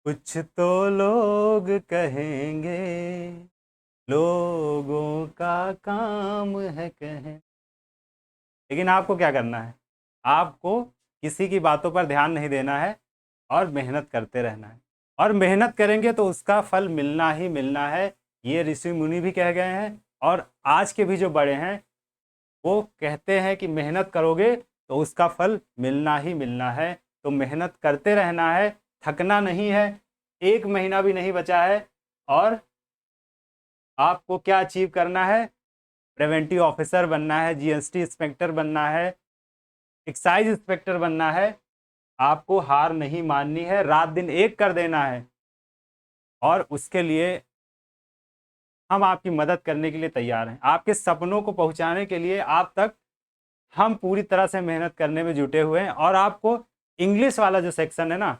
कुछ तो लोग कहेंगे, लोगों का काम है कहें। लेकिन आपको क्या करना है? आपको किसी की बातों पर ध्यान नहीं देना है और मेहनत करते रहना है। और मेहनत करेंगे तो उसका फल मिलना ही मिलना है। ये ऋषि मुनि भी कह गए हैं और आज के भी जो बड़े हैं वो कहते हैं कि मेहनत करोगे तो उसका फल मिलना ही मिलना है। तो मेहनत करते रहना है, थकना नहीं है। एक महीना भी नहीं बचा है और आपको क्या अचीव करना है? प्रिवेंटिव ऑफिसर बनना है, जीएसटी इंस्पेक्टर बनना है, एक्साइज इंस्पेक्टर बनना है। आपको हार नहीं माननी है, रात दिन एक कर देना है। और उसके लिए हम आपकी मदद करने के लिए तैयार हैं। आपके सपनों को पहुंचाने के लिए आप तक हम पूरी तरह से मेहनत करने में जुटे हुए हैं। और आपको इंग्लिश वाला जो सेक्शन है ना,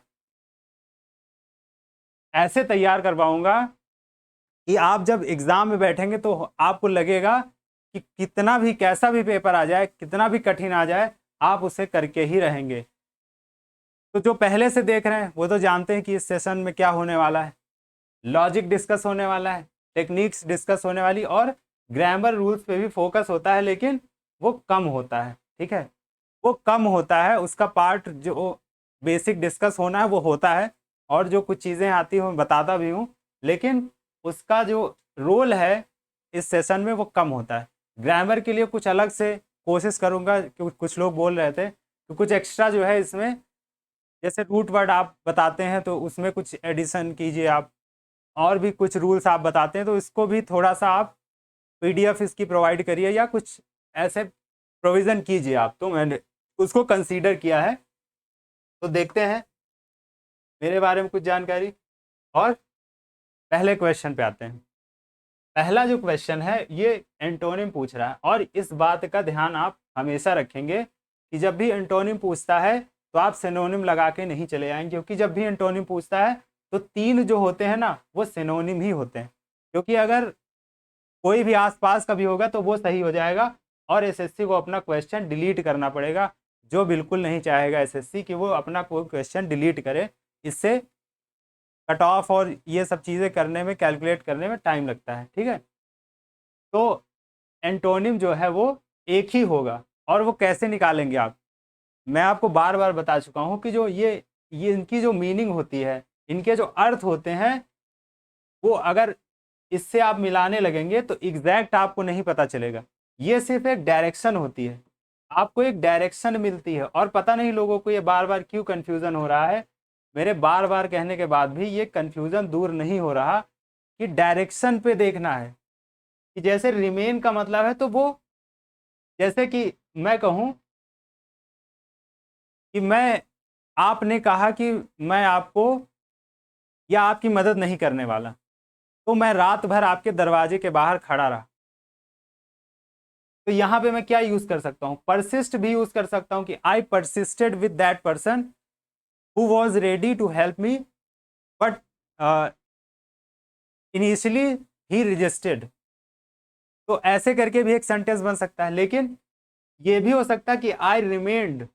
ऐसे तैयार करवाऊंगा कि आप जब एग्जाम में बैठेंगे तो आपको लगेगा कि कितना भी कैसा भी पेपर आ जाए, कितना भी कठिन आ जाए, आप उसे करके ही रहेंगे। तो जो पहले से देख रहे हैं वो तो जानते हैं कि इस सेशन में क्या होने वाला है। लॉजिक डिस्कस होने वाला है, टेक्निक्स डिस्कस होने वाली, और ग्रामर रूल्स पे भी फोकस होता है, लेकिन वो कम होता है। ठीक है, वो कम होता है, उसका पार्ट जो बेसिक डिस्कस होना है वो होता है। और जो कुछ चीज़ें आती हैं मैं बताता भी हूँ, लेकिन उसका जो रोल है इस सेशन में वो कम होता है। ग्रामर के लिए कुछ अलग से कोशिश करूँगा, क्योंकि कुछ लोग बोल रहे थे कि कुछ एक्स्ट्रा जो है इसमें, जैसे रूट वर्ड आप बताते हैं तो उसमें कुछ एडिशन कीजिए आप, और भी कुछ रूल्स आप बताते हैं तो इसको भी थोड़ा सा आप पीडीएफ इसकी प्रोवाइड करिए या कुछ ऐसे प्रोविज़न कीजिए आप। तो मैंने उसको कंसीडर किया है। तो देखते हैं मेरे बारे में कुछ जानकारी। और पहले क्वेश्चन पे आते हैं। पहला जो क्वेश्चन है ये एंटोनिम पूछ रहा है, और इस बात का ध्यान आप हमेशा रखेंगे कि जब भी एंटोनिम पूछता है तो आप सिनोनिम लगा के नहीं चले आएंगे, क्योंकि जब भी एंटोनिम पूछता है तो तीन जो होते हैं ना वो सिनोनिम ही होते हैं। क्योंकि अगर कोई भी आसपास का भी होगा तो वो सही हो जाएगा, और एसएससी को अपना क्वेश्चन डिलीट करना पड़ेगा, जो बिल्कुल नहीं चाहेगा एसएससी कि वो अपना कोई क्वेश्चन डिलीट करे। इससे कट ऑफ और ये सब चीज़ें करने में, कैलकुलेट करने में टाइम लगता है। ठीक है, तो एंटोनिम जो है वो एक ही होगा। और वो कैसे निकालेंगे आप? मैं आपको बार बार बता चुका हूँ कि जो ये इनकी जो मीनिंग होती है, इनके जो अर्थ होते हैं, वो अगर इससे आप मिलाने लगेंगे तो एग्जैक्ट आपको नहीं पता चलेगा। ये सिर्फ एक डायरेक्शन होती है, आपको एक डायरेक्शन मिलती है। और पता नहीं लोगों को ये बार बार क्यों कन्फ्यूज़न हो रहा है, मेरे बार बार कहने के बाद भी ये कन्फ्यूज़न दूर नहीं हो रहा कि डायरेक्शन पे देखना है। कि जैसे रिमेन का मतलब है तो वो, जैसे कि मैं कहूँ कि मैं, आपने कहा कि मैं आपको या आपकी मदद नहीं करने वाला, तो मैं रात भर आपके दरवाजे के बाहर खड़ा रहा। तो यहां पे मैं क्या यूज कर सकता हूं? परसिस्ट भी यूज कर सकता हूं कि I persisted with that person who was ready to help me, but initially he rejected. तो ऐसे करके भी एक सेंटेंस बन सकता है। लेकिन ये भी हो सकता है कि आई रिमेंड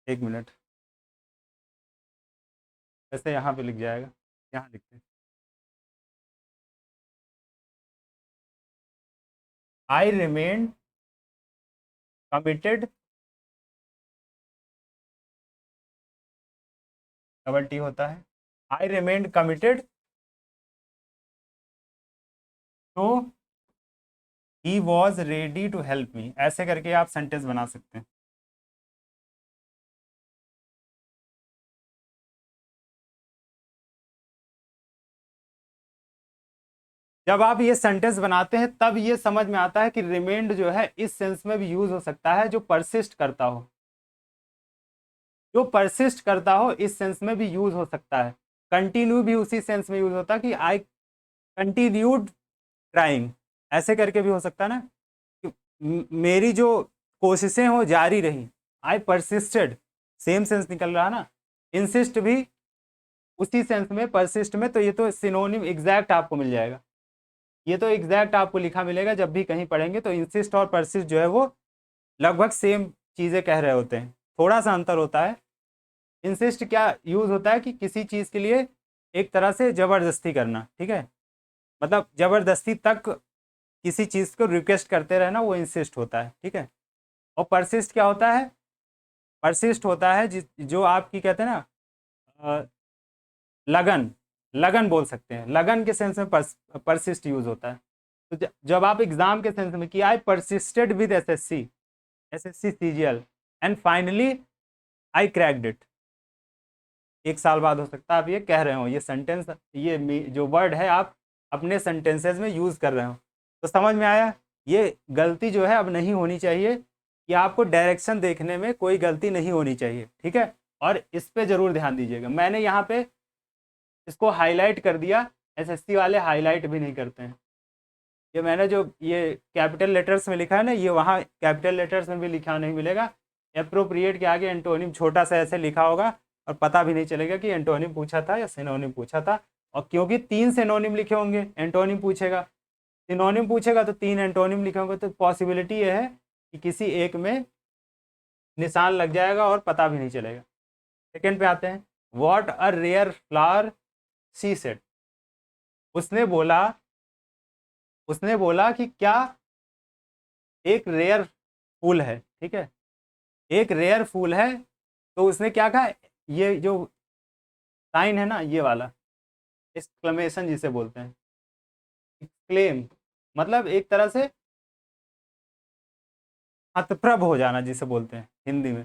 एक मिनट, वैसे यहाँ पे लिख जाएगा, यहाँ लिखते हैं I remained committed, double T होता है, आई रिमेंड कमिटेड तो he was ready to help me. ऐसे करके आप सेंटेंस बना सकते हैं। जब आप ये सेंटेंस बनाते हैं तब ये समझ में आता है कि रिमेंड जो है इस सेंस में भी यूज हो सकता है, जो परसिस्ट करता हो, जो परसिस्ट करता हो इस सेंस में भी यूज हो सकता है। कंटिन्यू भी उसी सेंस में यूज होता है कि आई कंटिन्यूड ट्राइंग। ऐसे करके भी हो सकता है ना कि मेरी जो कोशिशें हो जारी रही, आई परसिस्टेड, सेम सेंस निकल रहा ना। इंसिस्ट भी उसी सेंस में, परसिस्ट में, तो ये तो सिनोनिम एग्जैक्ट आपको मिल जाएगा। ये तो एग्जैक्ट आपको लिखा मिलेगा जब भी कहीं पढ़ेंगे, तो इंसिस्ट और परसिस्ट जो है वो लगभग सेम चीज़ें कह रहे होते हैं, थोड़ा सा अंतर होता है। इंसिस्ट क्या यूज़ होता है कि किसी चीज़ के लिए एक तरह से ज़बरदस्ती करना, ठीक है, मतलब ज़बरदस्ती तक किसी चीज़ को रिक्वेस्ट करते रहना, वो इंसिस्ट होता है, ठीक है। और परसिस्ट क्या होता है? परसिस्ट होता है जो आपकी कहते हैं ना लगन, लगन बोल सकते हैं, लगन के सेंस में परसिस्ट यूज होता है। तो जब आप एग्जाम के सेंस में कि I persisted with SSC, SSC CGL and finally I cracked it, 1 साल बाद हो सकता है आप ये कह रहे हो, ये सेंटेंस, ये जो वर्ड है आप अपने सेंटेंसेस में यूज कर रहे हो। तो समझ में आया, ये गलती जो है अब नहीं होनी चाहिए, कि आपको डायरेक्शन देखने में कोई गलती नहीं होनी चाहिए, ठीक है। और इस पे जरूर ध्यान दीजिएगा, मैंने यहाँ पे इसको हाईलाइट कर दिया, एसएससी वाले हाईलाइट भी नहीं करते हैं। ये मैंने जो ये कैपिटल लेटर्स में लिखा है ना, ये वहाँ कैपिटल लेटर्स में भी लिखा नहीं मिलेगा। एप्रोप्रिएट के आगे एंटोनिम छोटा सा ऐसे लिखा होगा, और पता भी नहीं चलेगा कि एंटोनिम पूछा था या सिनोनिम पूछा था। और क्योंकि 3 सिनोनिम लिखे होंगे, एंटोनिम पूछेगा, सिनोनिम पूछेगा तो 3 एंटोनिम लिखे होंगे, तो पॉसिबिलिटी ये है कि किसी एक में निशान लग जाएगा और पता भी नहीं चलेगा। सेकेंड पे आते हैं, what a rare flower she said. उसने बोला, उसने बोला कि क्या एक रेयर फूल है, ठीक है, एक रेयर फूल है। तो उसने क्या कहा, ये जो साइन है ना ये वाला, एक्सक्लेमेशन जिसे बोलते हैं, एक्सक्लेम मतलब एक तरह से हतप्रभ हो जाना जिसे बोलते हैं हिंदी में,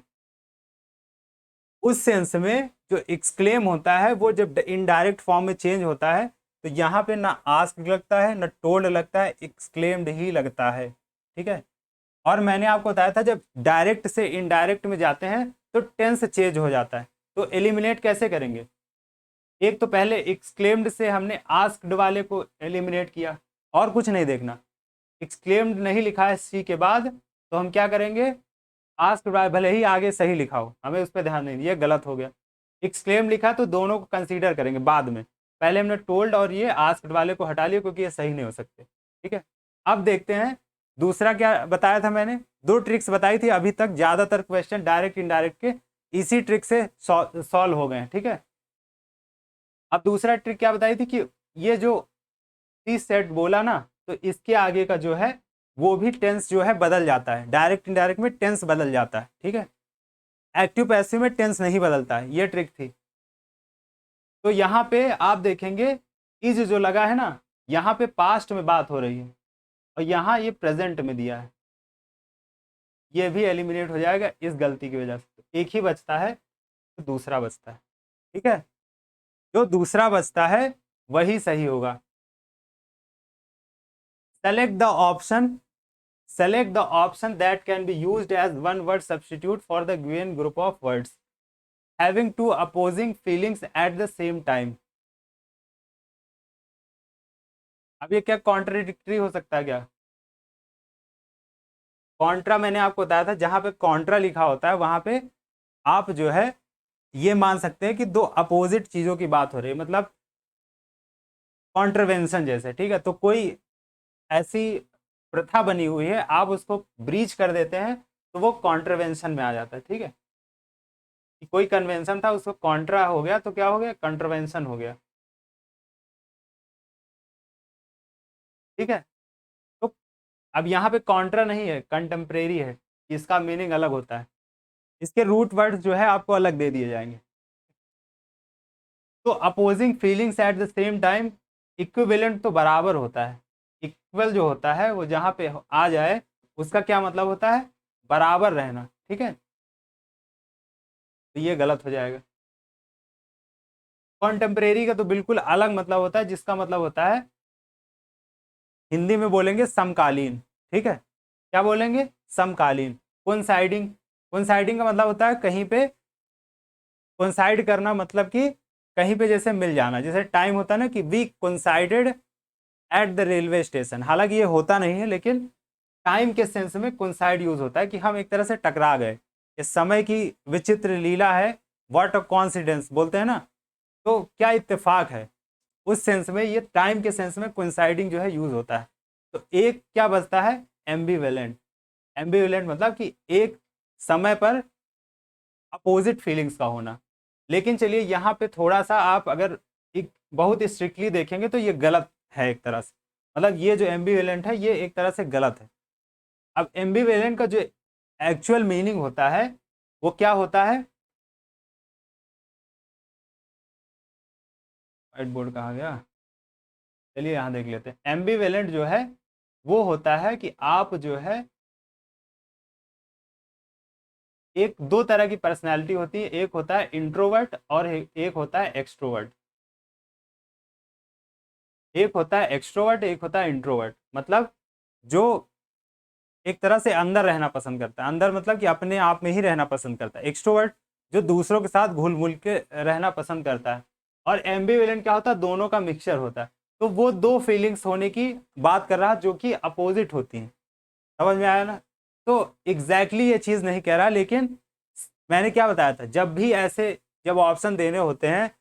उस सेंस में जो एक्सक्लेम होता है वो जब इनडायरेक्ट फॉर्म में चेंज होता है, तो यहाँ पे ना आस्क लगता है ना टोल्ड लगता है, एक्सक्लेम्ड ही लगता है, ठीक है। और मैंने आपको बताया था जब डायरेक्ट से इनडायरेक्ट में जाते हैं तो टेंस चेंज हो जाता है। तो एलिमिनेट कैसे करेंगे, एक तो पहले एक्सक्लेम्ड से हमने आस्क्ड वाले को एलिमिनेट किया, और कुछ नहीं देखना, एक्सक्लेम्ड नहीं लिखा है सी के बाद, तो हम क्या करेंगे, आस्क्ड भले ही आगे सही लिखा हो, हमें उस पर ध्यान नहीं, ये गलत हो गया। एक्सक्लेम लिखा तो दोनों को कंसीडर करेंगे बाद में, पहले हमने टोल्ड और ये आस्क्ड वाले को हटा लिया क्योंकि ये सही नहीं हो सकते, ठीक है। अब देखते हैं दूसरा क्या बताया था मैंने, 2 ट्रिक्स बताई थी अभी तक, ज़्यादातर क्वेश्चन डायरेक्ट इनडायरेक्ट के इसी ट्रिक से सॉल्व हो गए हैं, ठीक है। अब दूसरा ट्रिक क्या बताई थी कि ये जो सी सेट बोला ना, तो इसके आगे का जो है वो भी टेंस जो है बदल जाता है, डायरेक्ट इनडायरेक्ट में टेंस बदल जाता है, ठीक है। एक्टिव पैसिव में टेंस नहीं बदलता है, ये ट्रिक थी। तो यहाँ पे आप देखेंगे इज जो लगा है ना, यहाँ पे पास्ट में बात हो रही है, और यहाँ ये प्रेजेंट में दिया है, ये भी एलिमिनेट हो जाएगा इस गलती की वजह से। तो एक ही बचता है, तो दूसरा बचता है, ठीक है, जो दूसरा बचता है वही सही होगा। Select the option, select the option that can be used as one word substitute for the given group of words having two opposing feelings at the same time। अब ये क्या कॉन्ट्राडिक्टरी हो सकता है क्या, कॉन्ट्रा मैंने आपको बताया था, जहां पे कॉन्ट्रा लिखा होता है वहां पे आप जो है ये मान सकते हैं कि 2 अपोजिट चीजों की बात हो रही है, मतलब कॉन्ट्रवेंशन जैसे, ठीक है। तो कोई ऐसी प्रथा बनी हुई है, आप उसको ब्रीच कर देते हैं तो वो कॉन्ट्रवेंशन में आ जाता है, ठीक है। कि कोई कन्वेंशन था उसको कॉन्ट्रा हो गया तो क्या हो गया, कॉन्ट्रवेंशन हो गया, ठीक है। तो अब यहाँ पे कॉन्ट्रा नहीं है, कंटेम्प्रेरी है, इसका मीनिंग अलग होता है, इसके रूट वर्ड्स जो है आपको अलग दे दिए जाएंगे। तो opposing feelings at the same time, equivalent तो बराबर होता है, इक्वल जो होता है वो जहाँ पे आ जाए उसका क्या मतलब होता है, बराबर रहना, ठीक है। तो ये गलत हो जाएगा। कॉन्टेम्परेरी का तो बिल्कुल अलग मतलब होता है, जिसका मतलब होता है हिंदी में बोलेंगे समकालीन, ठीक है। क्या बोलेंगे, समकालीन। कोइंसाइडिंग, कोइंसाइडिंग का मतलब होता है कहीं पे कोइंसाइड करना, मतलब कि कहीं पे जैसे मिल जाना, जैसे टाइम होता है ना कि we coincided at the railway station, हालांकि ये होता नहीं है, लेकिन टाइम के सेंस में कोइंसाइड यूज होता है कि हम एक तरह से टकरा गए, इस समय की विचित्र लीला है, व्हाट अ कॉन्सिडेंस बोलते हैं ना, तो क्या इत्तेफाक है, उस सेंस में, ये टाइम के सेंस में कोइंसाइडिंग जो है यूज होता है। तो एक क्या बचता है, एम्बिवेलेंट। एम्बिवेलेंट मतलब कि एक समय पर अपोजिट फीलिंग्स का होना। लेकिन चलिए यहाँ पे थोड़ा सा आप अगर एक बहुत स्ट्रिक्टली देखेंगे तो ये गलत है एक तरह से, मतलब ये जो एम्बिवेलेंट है ये एक तरह से गलत है। अब एम्बिवेलेंट का जो एक्चुअल मीनिंग होता है वो क्या होता है, व्हाइट बोर्ड कहाँ गया, चलिए यहाँ देख लेते हैं। एम्बिवेलेंट जो है वो होता है कि आप जो है एक दो तरह की पर्सनैलिटी होती है, एक होता है इंट्रोवर्ट और एक होता है एक्सट्रोवर्ट। एक होता है एक्सट्रोवर्ट, एक होता है इंट्रोवर्ट। मतलब जो एक तरह से अंदर रहना पसंद करता है, अंदर मतलब कि अपने आप में ही रहना पसंद करता है। एक्सट्रोवर्ट जो दूसरों के साथ घुल मिल के रहना पसंद करता है। और एम्बिवेलेंट क्या होता है, दोनों का मिक्सचर होता है। तो वो दो फीलिंग्स होने की बात कर रहा है जो कि अपोजिट होती हैं। समझ में आया ना। तो एग्जैक्टली ये चीज़ नहीं कह रहा, लेकिन मैंने क्या बताया था, जब भी ऐसे जब ऑप्शन देने होते हैं,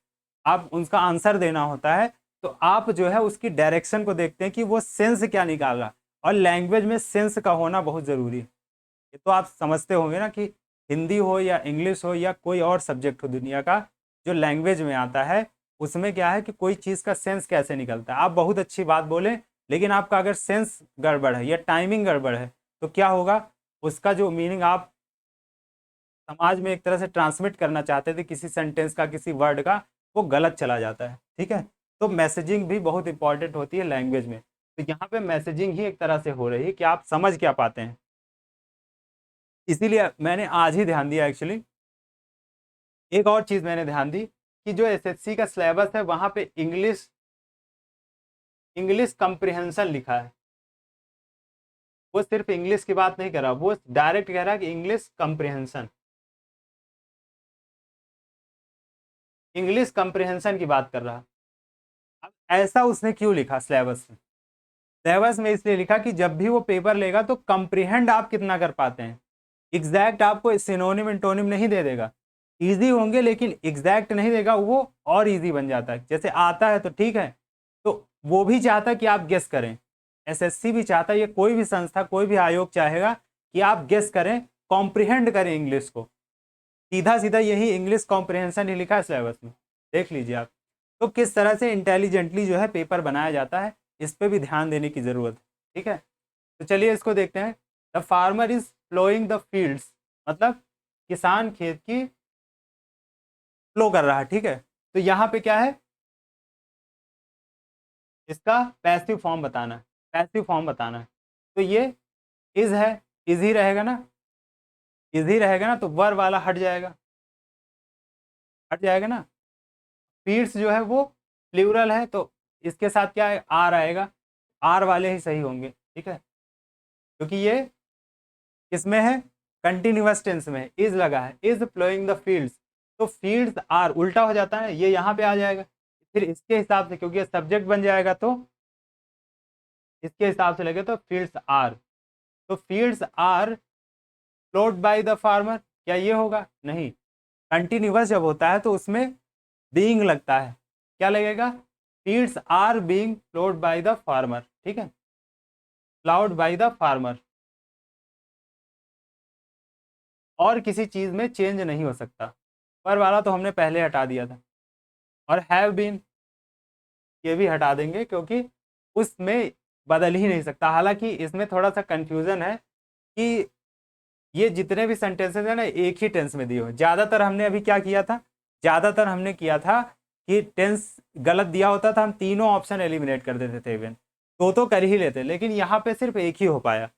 आप उनका आंसर देना होता है, तो आप जो है उसकी डायरेक्शन को देखते हैं कि वो सेंस क्या निकाल रहा है। और लैंग्वेज में सेंस का होना बहुत ज़रूरी है। ये तो आप समझते होंगे ना कि हिंदी हो या इंग्लिश हो या कोई और सब्जेक्ट हो दुनिया का, जो लैंग्वेज में आता है उसमें क्या है कि कोई चीज़ का सेंस कैसे निकलता है। आप बहुत अच्छी बात बोले, लेकिन आपका अगर सेंस गड़बड़ है या टाइमिंग गड़बड़ है तो क्या होगा, उसका जो मीनिंग आप समाज में एक तरह से ट्रांसमिट करना चाहते थे किसी सेंटेंस का, किसी वर्ड का, वो गलत चला जाता है। ठीक है। तो मैसेजिंग भी बहुत इंपॉर्टेंट होती है लैंग्वेज में। तो यहाँ पे मैसेजिंग ही एक तरह से हो रही है कि आप समझ क्या पाते हैं। इसीलिए मैंने आज ही ध्यान दिया एक्चुअली। एक और चीज़ मैंने ध्यान दी कि जो एसएससी का सिलेबस है वहाँ पे इंग्लिश इंग्लिश कंप्रिहेंशन लिखा है। वो सिर्फ इंग्लिश की बात नहीं कर रहा, वो डायरेक्ट कह रहा है कि इंग्लिश कंप्रिहेंशन, इंग्लिश कंप्रिहेंशन की बात कर रहा। अब ऐसा उसने क्यों लिखा सिलेबस में, सिलेबस में इसलिए लिखा कि जब भी वो पेपर लेगा तो कंप्रीहेंड आप कितना कर पाते हैं। एग्जैक्ट आपको सिनोनिम इंटोनिम नहीं दे देगा, इजी होंगे लेकिन एग्जैक्ट नहीं देगा, वो और इजी बन जाता है। जैसे आता है तो ठीक है, तो वो भी चाहता है कि आप गेस करें, एसएससी भी चाहता है, ये कोई भी संस्था कोई भी आयोग चाहेगा कि आप गेस करें, कॉम्प्रिहेंड करें इंग्लिश को। सीधा सीधा यही इंग्लिश कॉम्प्रिहेंशन ही लिखा है सिलेबस में, देख लीजिए आप। तो किस तरह से इंटेलिजेंटली जो है पेपर बनाया जाता है, इस पर भी ध्यान देने की ज़रूरत है। ठीक है। तो चलिए इसको देखते हैं। The farmer is ploughing the fields, मतलब किसान खेत की फ्लो कर रहा है। ठीक है। तो यहाँ पे क्या है, इसका पैसिव फॉर्म बताना है, पैसिव फॉर्म बताना है। तो ये इज है, इज ही रहेगा ना, इज ही रहेगा ना, तो वर वाला हट जाएगा, हट जाएगा ना। फील्ड्स जो है वो प्लूरल है, तो इसके साथ क्या है, आर आएगा, आर वाले ही सही होंगे। ठीक है। क्योंकि ये किसमें है, कंटिन्यूअस टेंस में है, इज लगा है, इज प्लोइंग द फील्ड्स। तो फील्ड्स आर उल्टा हो जाता है, ये यहाँ पे आ जाएगा। फिर इसके हिसाब से, क्योंकि ये सब्जेक्ट बन जाएगा, तो इसके हिसाब से लगे तो फील्ड्स आर। तो fields are plot by the farmer, क्या ये होगा, नहीं। कंटिन्यूअस जब होता है तो उसमें बीइंग लगता है, क्या लगेगा, fields are being plot by the farmer. ठीक है, प्लाउड बाय द फार्मर, और किसी चीज़ में चेंज नहीं हो सकता। पर वाला तो हमने पहले हटा दिया था। और हैव बीन, ये भी हटा देंगे क्योंकि उसमें बदल ही नहीं सकता। हालांकि इसमें थोड़ा सा कंफ्यूजन है कि ये जितने भी सेंटेंसेस हैं ना एक ही टेंस में दिए हो। ज़्यादातर हमने अभी क्या किया था, ज़्यादातर हमने किया था कि टेंस गलत दिया होता था, हम तीनों ऑप्शन एलिमिनेट कर देते थे, इवन तो कर ही लेते। लेकिन यहाँ पे सिर्फ एक ही हो पाया,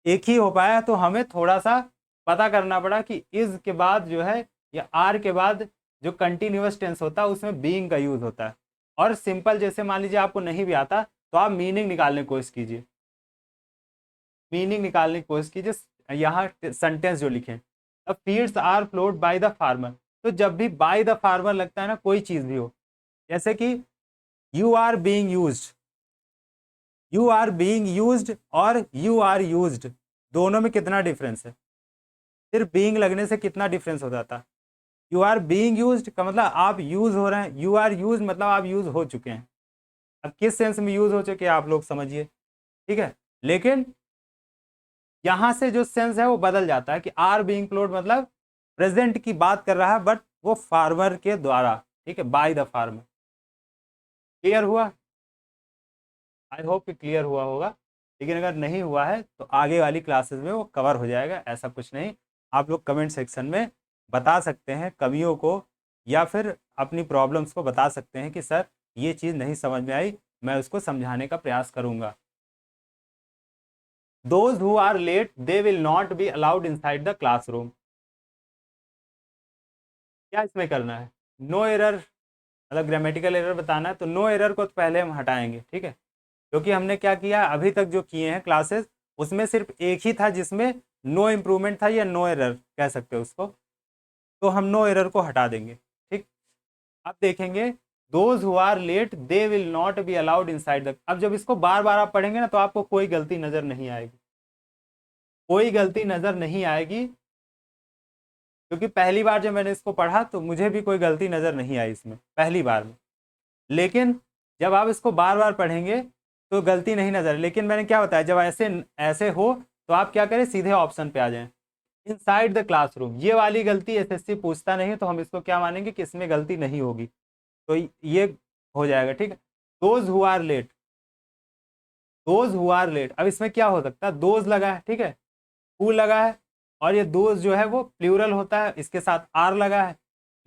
एक ही हो पाया। तो हमें थोड़ा सा पता करना पड़ा कि इज के बाद जो है या आर के बाद जो कंटिन्यूअस टेंस होता है उसमें बीइंग का यूज होता है। और सिंपल जैसे मान लीजिए आपको नहीं भी आता तो आप मीनिंग निकालने की कोशिश कीजिए, मीनिंग निकालने की कोशिश कीजिए। यहाँ सेंटेंस जो लिखे, अब fields are flowed by the farmer, तो जब भी बाय द फार्मर लगता है ना, कोई चीज़ भी हो, जैसे कि you are being used, you are being used और यू आर यूज्ड, दोनों में कितना डिफरेंस है, सिर्फ बीइंग लगने से कितना डिफरेंस हो जाता। यू आर बीइंग यूज्ड का मतलब आप यूज हो रहे हैं, यू आर यूज मतलब आप यूज हो चुके हैं। अब किस सेंस में यूज हो चुके हैं आप लोग समझिए, ठीक है। लेकिन यहां से जो सेंस है वो बदल जाता है कि आर बीइंग प्लोड मतलब प्रेजेंट की बात कर रहा है, बट वो फार्मर के द्वारा, ठीक है, बाय द फार्मर। क्लियर हुआ? आई होप कि क्लियर हुआ होगा। लेकिन अगर नहीं हुआ है तो आगे वाली क्लासेस में वो कवर हो जाएगा, ऐसा कुछ नहीं। आप लोग कमेंट सेक्शन में बता सकते हैं कमियों को, या फिर अपनी प्रॉब्लम्स को बता सकते हैं कि सर ये चीज़ नहीं समझ में आई, मैं उसको समझाने का प्रयास करूंगा। Those who are late they will not be allowed inside the classroom. क्या इसमें करना है? नो एरर मतलब ग्रामेटिकल एरर बताना है, तो नो एरर को तो पहले हम हटाएंगे, ठीक है। क्योंकि हमने क्या किया अभी तक जो किए हैं क्लासेस, उसमें सिर्फ एक ही था जिसमें नो इम्प्रूवमेंट था या नो एरर कह सकते हो उसको, तो हम नो एरर को हटा देंगे, ठीक। अब देखेंगे those who are late they will not be allowed inside the. अब जब इसको बार बार आप पढ़ेंगे ना तो आपको कोई गलती नजर नहीं आएगी, कोई गलती नजर नहीं आएगी। क्योंकि पहली बार जब मैंने इसको पढ़ा तो मुझे भी कोई गलती नजर नहीं आई इसमें पहली बार में। लेकिन जब आप इसको बार बार पढ़ेंगे तो गलती नहीं नजर। लेकिन मैंने क्या बताया, जब ऐसे ऐसे हो तो आप क्या करें, सीधे ऑप्शन पे आ जाएं, इनसाइड द क्लासरूम। ये वाली गलती एसएससी पूछता नहीं है, तो हम इसको क्या मानेंगे कि इसमें गलती नहीं होगी, तो ये हो जाएगा, ठीक है। Those who are late, those who are late. अब इसमें क्या हो सकता है, दोज लगा है, ठीक है, हु लगा है, और ये दोज जो है वो प्लूरल होता है, इसके साथ आर लगा है,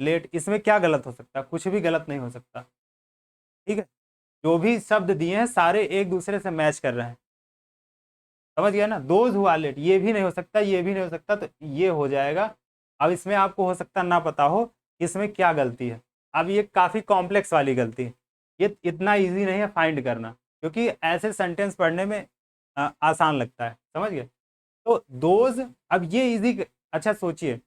लेट। इसमें क्या गलत हो सकता है? कुछ भी गलत नहीं हो सकता, ठीक है। जो भी शब्द दिए हैं सारे एक दूसरे से मैच कर रहे हैं, समझ गया ना। दोज हु आर लेट, ये भी नहीं हो सकता, ये भी नहीं हो सकता, तो ये हो जाएगा। अब इसमें आपको हो सकता ना पता हो इसमें क्या गलती है। अब ये काफ़ी कॉम्प्लेक्स वाली गलती है, ये इतना इजी नहीं है फाइंड करना, क्योंकि ऐसे सेंटेंस पढ़ने में आसान लगता है, समझ गए। तो दोज, अब ये इजी। अच्छा सोचिए,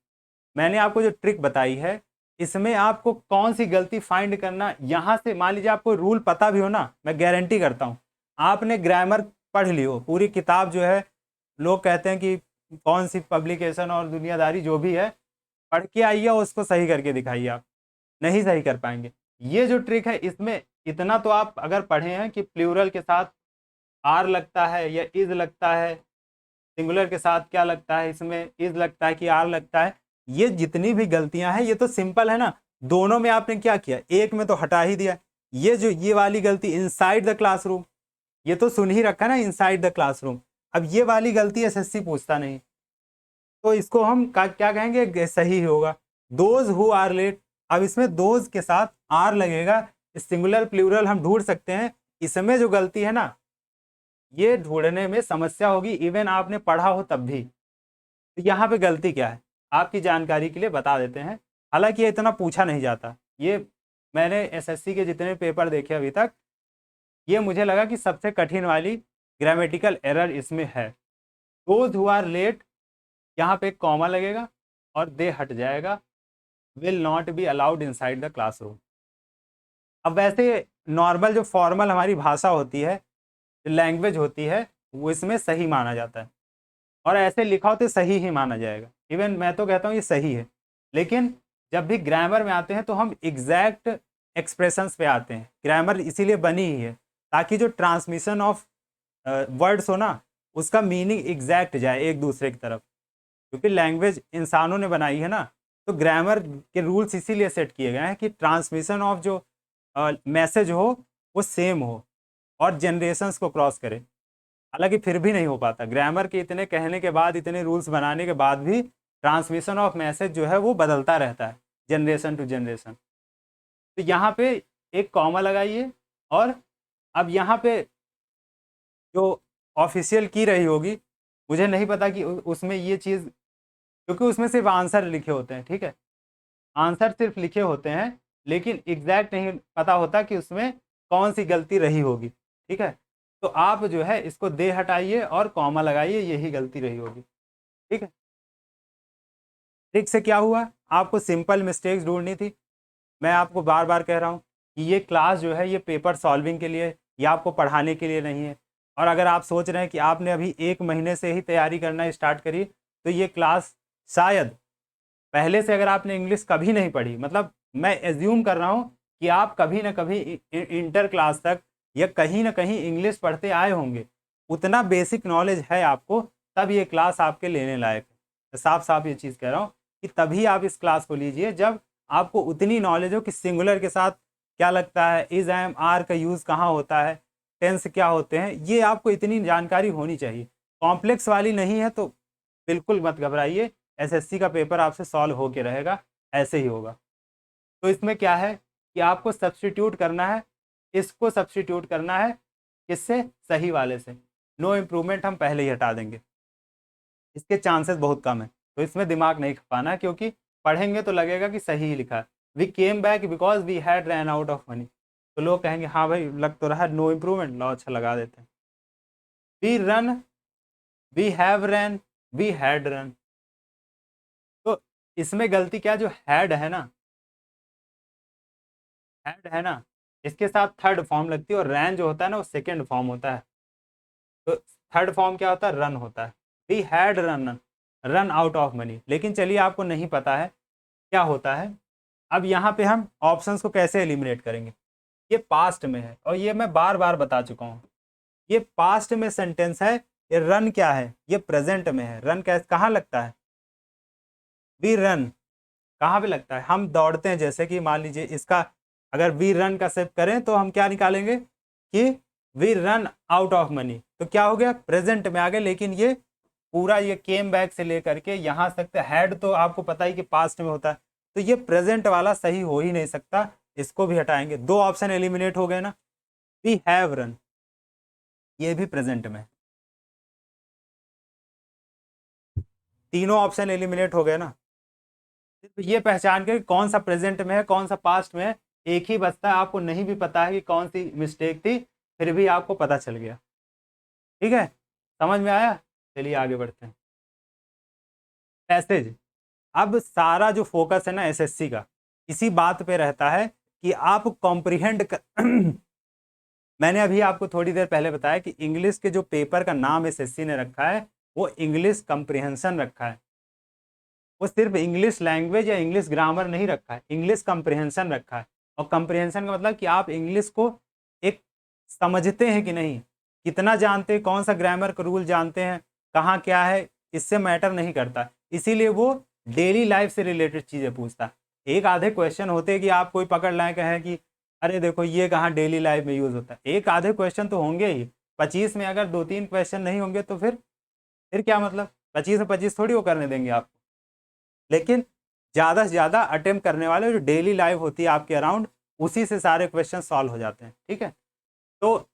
मैंने आपको जो ट्रिक बताई है इसमें आपको कौन सी गलती फाइंड करना, यहाँ से मान लीजिए आपको रूल पता भी हो ना, मैं गारंटी करता हूँ आपने ग्रामर पढ़ ली हो पूरी किताब जो है, लोग कहते हैं कि कौन सी पब्लिकेशन और दुनियादारी जो भी है पढ़ के आइए और उसको सही करके दिखाइए, आप नहीं सही कर पाएंगे। ये जो ट्रिक है इसमें इतना तो आप अगर पढ़े हैं कि प्लूरल के साथ आर लगता है या इज लगता है, सिंगुलर के साथ क्या लगता है, इसमें इज लगता है कि आर लगता है, ये जितनी भी गलतियां हैं ये तो सिंपल है ना। दोनों में आपने क्या किया, एक में तो हटा ही दिया। ये जो ये वाली गलती इनसाइड द क्लासरूम, ये तो सुन ही रखा ना इनसाइड द क्लासरूम। अब ये वाली गलती एसएससी पूछता नहीं, तो इसको हम क्या कहेंगे, सही होगा। दोज हु आर लेट, अब इसमें दोज के साथ आर लगेगा, सिंगुलर प्लूरल हम ढूंढ सकते हैं। इसमें जो गलती है ना ये ढूंढने में समस्या होगी, इवन आपने पढ़ा हो तब भी। तो यहाँ पे गलती क्या है आपकी जानकारी के लिए बता देते हैं। हालांकि ये इतना पूछा नहीं जाता, ये मैंने एसएससी के जितने पेपर देखे अभी तक, ये मुझे लगा कि सबसे कठिन वाली ग्रामेटिकल एरर इसमें है। दोज हु आर लेट, यहाँ पे कॉमा लगेगा और दे हट जाएगा, will not be allowed inside the classroom. अब वैसे नॉर्मल जो फॉर्मल हमारी भाषा होती है, जो लैंग्वेज होती है, वो इसमें सही माना जाता है, और ऐसे लिखा हो तो सही ही माना जाएगा। इवन मैं तो कहता हूँ ये सही है। लेकिन जब भी ग्रामर में आते हैं तो हम एग्जैक्ट एक्सप्रेशंस पे आते हैं। ग्रामर इसीलिए बनी ही है ताकि जो ट्रांसमिशन ऑफ वर्ड्स हो ना उसका मीनिंग एग्जैक्ट जाए एक दूसरे की तरफ, क्योंकि लैंग्वेज इंसानों ने बनाई है ना। तो ग्रामर के रूल्स इसीलिए सेट किए गए हैं कि ट्रांसमिशन ऑफ जो मैसेज हो वो सेम हो और जनरेशन्स को क्रॉस करे। हालांकि फिर भी नहीं हो पाता, ग्रामर के इतने कहने के बाद, इतने रूल्स बनाने के बाद भी ट्रांसमिशन ऑफ मैसेज जो है वो बदलता रहता है जनरेशन टू जनरेशन। तो यहाँ पे एक कॉमा लगाइए, और अब यहाँ पे जो ऑफिशियल की रही होगी, मुझे नहीं पता कि उसमें ये चीज़, क्योंकि उसमें सिर्फ आंसर लिखे होते हैं, ठीक है, आंसर सिर्फ लिखे होते हैं, लेकिन एग्जैक्ट नहीं पता होता कि उसमें कौन सी गलती रही होगी, ठीक है। तो आप जो है इसको दे हटाइए और कॉमा लगाइए, यही गलती रही होगी, ठीक है। ट्रिक से क्या हुआ, आपको सिंपल मिस्टेक्स ढूंढनी थी। मैं आपको बार बार कह रहा हूँ कि ये क्लास जो है ये पेपर सॉल्विंग के लिए या आपको पढ़ाने के लिए नहीं है। और अगर आप सोच रहे हैं कि आपने अभी 1 महीने से ही तैयारी करना स्टार्ट करी, तो ये क्लास शायद पहले से अगर आपने इंग्लिश कभी नहीं पढ़ी, मतलब मैं एज्यूम कर रहा हूँ कि आप कभी ना कभी इंटर क्लास तक या कहीं ना कहीं इंग्लिश पढ़ते आए होंगे, उतना बेसिक नॉलेज है आपको, तब ये क्लास आपके लेने लायक है। तो साफ साफ ये चीज़ कह रहा हूँ कि तभी आप इस क्लास को लीजिए जब आपको उतनी नॉलेज हो कि सिंगुलर के साथ क्या लगता है, इज एम आर का यूज़ कहाँ होता है, टेंस क्या होते हैं, ये आपको इतनी जानकारी होनी चाहिए। कॉम्प्लेक्स वाली नहीं है तो बिल्कुल मत घबराइए, एसएससी का पेपर आपसे सॉल्व होके रहेगा, ऐसे ही होगा। तो इसमें क्या है कि आपको सब्सटीट्यूट करना है, इसको सब्सटीट्यूट करना है किससे, सही वाले से। नो इम्प्रूवमेंट हम पहले ही हटा देंगे, इसके चांसेस बहुत कम है, तो इसमें दिमाग नहीं खपाना, क्योंकि पढ़ेंगे तो लगेगा कि सही ही लिखा है। We came back because we had run out of money, तो लोग कहेंगे हाँ भाई लग तो रहा है नो इम्प्रूवमेंट, लो अच्छा लगा देते हैं। We run, we have run, we had run, तो इसमें गलती क्या, जो हैड है ना, हैड है ना, इसके साथ थर्ड फॉर्म लगती है, और रैन जो होता है ना वो सेकेंड फॉर्म होता है, तो थर्ड फॉर्म क्या होता है, रन होता है। We had run, run out of money. लेकिन चलिए आपको नहीं पता है क्या होता है, अब यहाँ पे हम ऑप्शंस को कैसे एलिमिनेट करेंगे। ये पास्ट में है और ये मैं बार बार बता चुका हूँ, ये पास्ट में सेंटेंस है। ये रन क्या है, ये प्रेजेंट में है। रन कैसे कहाँ लगता है, वी रन कहाँ पे लगता है, हम दौड़ते हैं। जैसे कि मान लीजिए इसका अगर वी रन का सेव करें तो हम क्या निकालेंगे कि we run out of money, तो क्या हो गया, प्रेजेंट में आ गया। लेकिन ये पूरा ये केम बैक से लेकर के यहाँ तक हैड तो आपको पता ही कि पास्ट में होता है, तो ये प्रेजेंट वाला सही हो ही नहीं सकता, इसको भी हटाएंगे। दो ऑप्शन एलिमिनेट हो गए ना, वी हैव रन ये भी प्रेजेंट में, तीनों ऑप्शन एलिमिनेट हो गए ना। सिर्फ ये पहचान के कौन सा प्रेजेंट में है कौन सा पास्ट में है, एक ही बचता है, आपको नहीं भी पता है कि कौन सी मिस्टेक थी, फिर भी आपको पता चल गया। ठीक है, समझ में आया। चलिए आगे बढ़ते हैं। पैसेज, अब सारा जो फोकस है ना एसएससी का इसी बात पे रहता है कि आप कॉम्प्रिहेंड कर... मैंने अभी आपको थोड़ी देर पहले बताया कि इंग्लिश के जो पेपर का नाम एसएससी ने रखा है वो इंग्लिश कॉम्प्रिहेंशन रखा है, वो सिर्फ इंग्लिश लैंग्वेज या इंग्लिश ग्रामर नहीं रखा है, इंग्लिश कॉम्प्रिहेंशन रखा है। और कॉम्प्रिहेंशन का मतलब कि आप इंग्लिश को एक समझते हैं कि नहीं, कितना जानते हैं, कौन सा ग्रामर का रूल जानते हैं, कहाँ क्या है, इससे मैटर नहीं करता। इसीलिए वो डेली लाइफ से रिलेटेड चीज़ें पूछता है। एक आधे क्वेश्चन होते हैं कि आप कोई पकड़ लाए कहें कि अरे देखो ये कहाँ डेली लाइफ में यूज़ होता है, एक आधे क्वेश्चन तो होंगे ही। 25 में अगर 2-3 क्वेश्चन नहीं होंगे तो फिर क्या मतलब, 25 में 25 थोड़ी वो करने देंगे आप। लेकिन ज़्यादा से ज़्यादा अटेम्प्ट करने वाले जो डेली लाइफ होती है आपके अराउंड, उसी से सारे क्वेश्चन सॉल्व हो जाते हैं। ठीक है, तो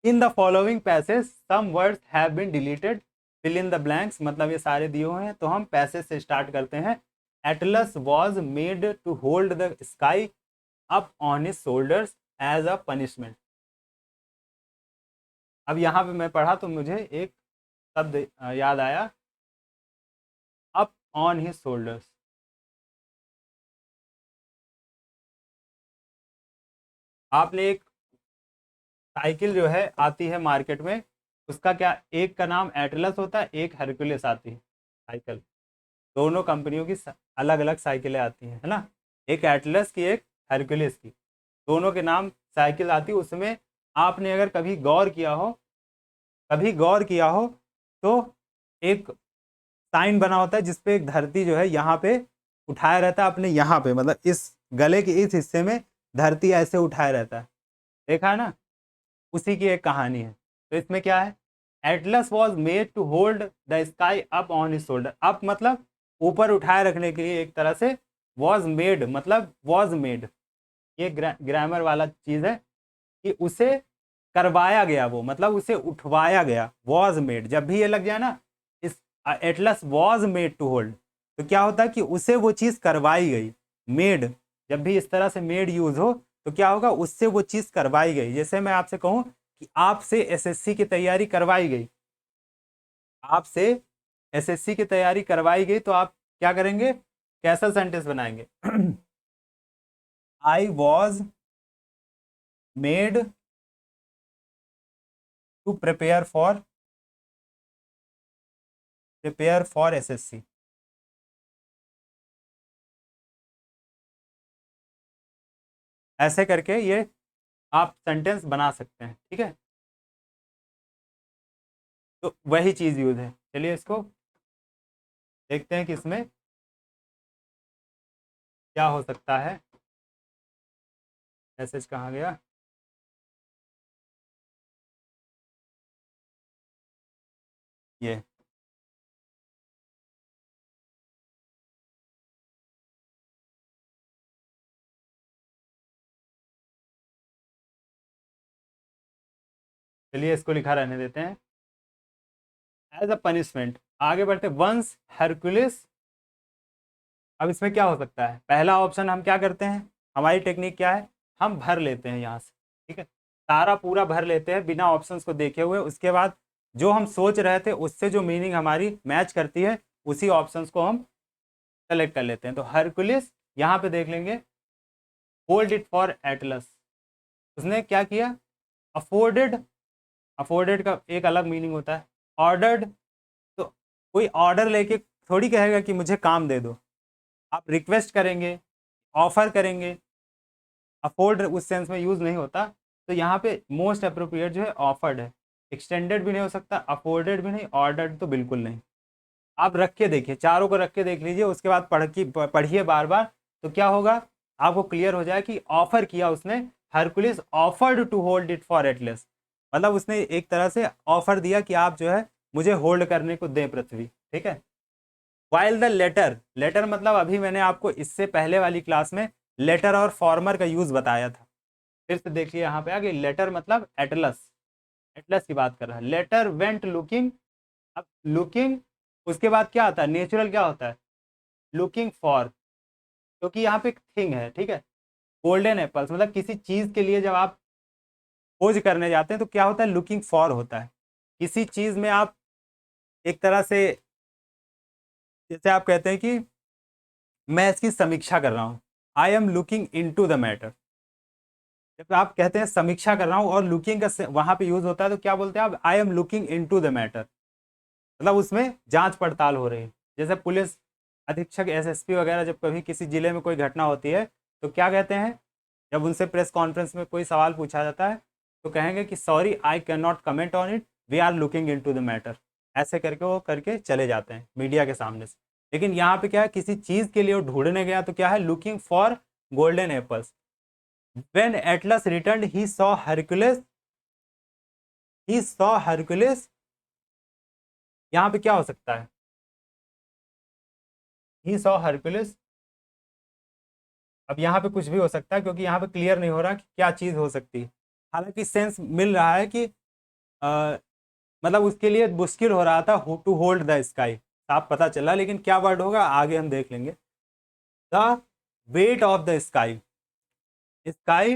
in the following passage some words have been deleted, fill in the blanks, मतलब ये सारे दिए हुए हैं। तो हम पैसेज से स्टार्ट करते हैं। Atlas was made to hold the sky up on his shoulders as a punishment. अब यहाँ पे मैं पढ़ा तो मुझे एक शब्द याद आया, अप ऑन हिज शोल्डर्स। आपने एक साइकिल जो है आती है मार्केट में, उसका क्या, एक का नाम एटलस होता है, एक हरकुलिस आती है साइकिल। दोनों कंपनियों की अलग अलग साइकिलें आती हैं, है ना, एक एटलस की एक हरकुलिस की, दोनों के नाम साइकिल आती है। उसमें आपने अगर कभी गौर किया हो, कभी गौर किया हो तो एक साइन बना होता है जिसपे एक धरती जो है यहाँ पे उठाया रहता है अपने, यहाँ पे मतलब इस गले के इस हिस्से में धरती ऐसे उठाया रहता है, देखा है ना, उसी की एक कहानी है। तो इसमें क्या है, Atlas was made to hold the sky up on his shoulder. Up मतलब ऊपर उठाए रखने के लिए एक तरह से, वॉज मेड मतलब वॉज मेड, ये ग्रामर वाला चीज है कि उसे करवाया गया, वो मतलब उसे उठवाया गया, वॉज मेड। जब भी ये लग जाए ना, इस Atlas was made to hold, तो क्या होता है कि उसे वो चीज करवाई गई। मेड, जब भी इस तरह से मेड यूज हो तो क्या होगा, उससे वो चीज करवाई गई। जैसे मैं आपसे कहूं कि आपसे एसएससी की तैयारी करवाई गई, आपसे एसएससी की तैयारी करवाई गई, तो आप क्या करेंगे, कैसा सेंटेंस बनाएंगे I was made to prepare for SSC. ऐसे करके ये आप सेंटेंस बना सकते हैं, ठीक है। तो वही चीज़ यूज है। चलिए इसको देखते हैं कि इसमें क्या हो सकता है। मैसेज कहाँ गया? ये चलिए इसको लिखा रहने देते हैं। एज अ पनिशमेंट, आगे बढ़ते, वंस हरकुलिस। अब इसमें क्या हो सकता है? पहला ऑप्शन हम क्या करते हैं, हमारी टेक्निक क्या है, हम भर लेते हैं यहाँ से, ठीक है, सारा पूरा भर लेते हैं बिना ऑप्शंस को देखे हुए। उसके बाद जो हम सोच रहे थे उससे जो मीनिंग हमारी मैच करती है उसी ऑप्शंस को हम सेलेक्ट कर लेते हैं। तो हरकुलिस यहाँ पे देख लेंगे, होल्ड इट फॉर एटलस, उसने क्या किया, अफोर्डेड, अफोर्डेड का एक अलग मीनिंग होता है, ऑर्डर्ड, तो कोई ऑर्डर लेके थोड़ी कहेगा कि मुझे काम दे दो, आप रिक्वेस्ट करेंगे, ऑफर करेंगे, अफोर्ड उस सेंस में यूज़ नहीं होता। तो यहाँ पे मोस्ट अप्रोप्रिएट जो है ऑफर्ड है, एक्सटेंडेड भी नहीं हो सकता, अफोर्डेड भी नहीं, ऑर्डर्ड तो बिल्कुल नहीं। आप रख के देखिए, चारों को रख के देख लीजिए, उसके बाद पढ़िए बार बार, तो क्या होगा आपको क्लियर हो जाए कि ऑफर किया उसने, Hercules offered to hold it for Atlas, मतलब उसने एक तरह से ऑफर दिया कि आप जो है मुझे होल्ड करने को दें पृथ्वी, ठीक है। वाइल द लेटर, लेटर मतलब अभी मैंने आपको इससे पहले वाली क्लास में लेटर और फॉर्मर का यूज बताया था। फिर से देखिए यहाँ पे आगे, लेटर मतलब एटलस, एटलस की बात कर रहा है। लेटर वेंट लुकिंग, अब लुकिंग उसके बाद क्या आता है, नेचुरल क्या होता है, लुकिंग फॉर, क्योंकि यहाँ पे थिंग है, ठीक है। गोल्डन एप्पल्स मतलब किसी चीज के लिए जब आप खोज करने जाते हैं तो क्या होता है, लुकिंग फॉर होता है। किसी चीज में आप एक तरह से, जैसे आप कहते हैं कि मैं इसकी समीक्षा कर रहा हूँ, I am looking into the matter. जब आप कहते हैं समीक्षा कर रहा हूँ और लुकिंग का वहां पे यूज होता है तो क्या बोलते हैं आप, I am looking into the matter, मतलब उसमें जांच पड़ताल हो रही है। जैसे पुलिस अधीक्षक, एसएसपी वगैरह जब कभी किसी जिले में कोई घटना होती है तो क्या कहते हैं, जब उनसे प्रेस कॉन्फ्रेंस में कोई सवाल पूछा जाता है तो कहेंगे कि sorry I can not comment on it, we are looking into the matter, ऐसे करके वो करके चले जाते हैं मीडिया के सामने से। लेकिन यहाँ पे क्या है, किसी चीज के लिए वो ढूंढने गया तो क्या है, looking for golden apples. When Atlas return he saw Hercules, he saw Hercules, यहाँ पे क्या हो सकता है, ही सॉ हरकुलिस। अब यहाँ पे कुछ भी हो सकता है क्योंकि यहाँ पे क्लियर नहीं हो रहा कि क्या चीज़ हो सकती है। हालांकि सेंस मिल रहा है कि अ, मतलब उसके लिए मुश्किल हो रहा था टू होल्ड द स्काई, साफ पता चला, लेकिन क्या वर्ड होगा आगे हम देख लेंगे। The weight of the sky, sky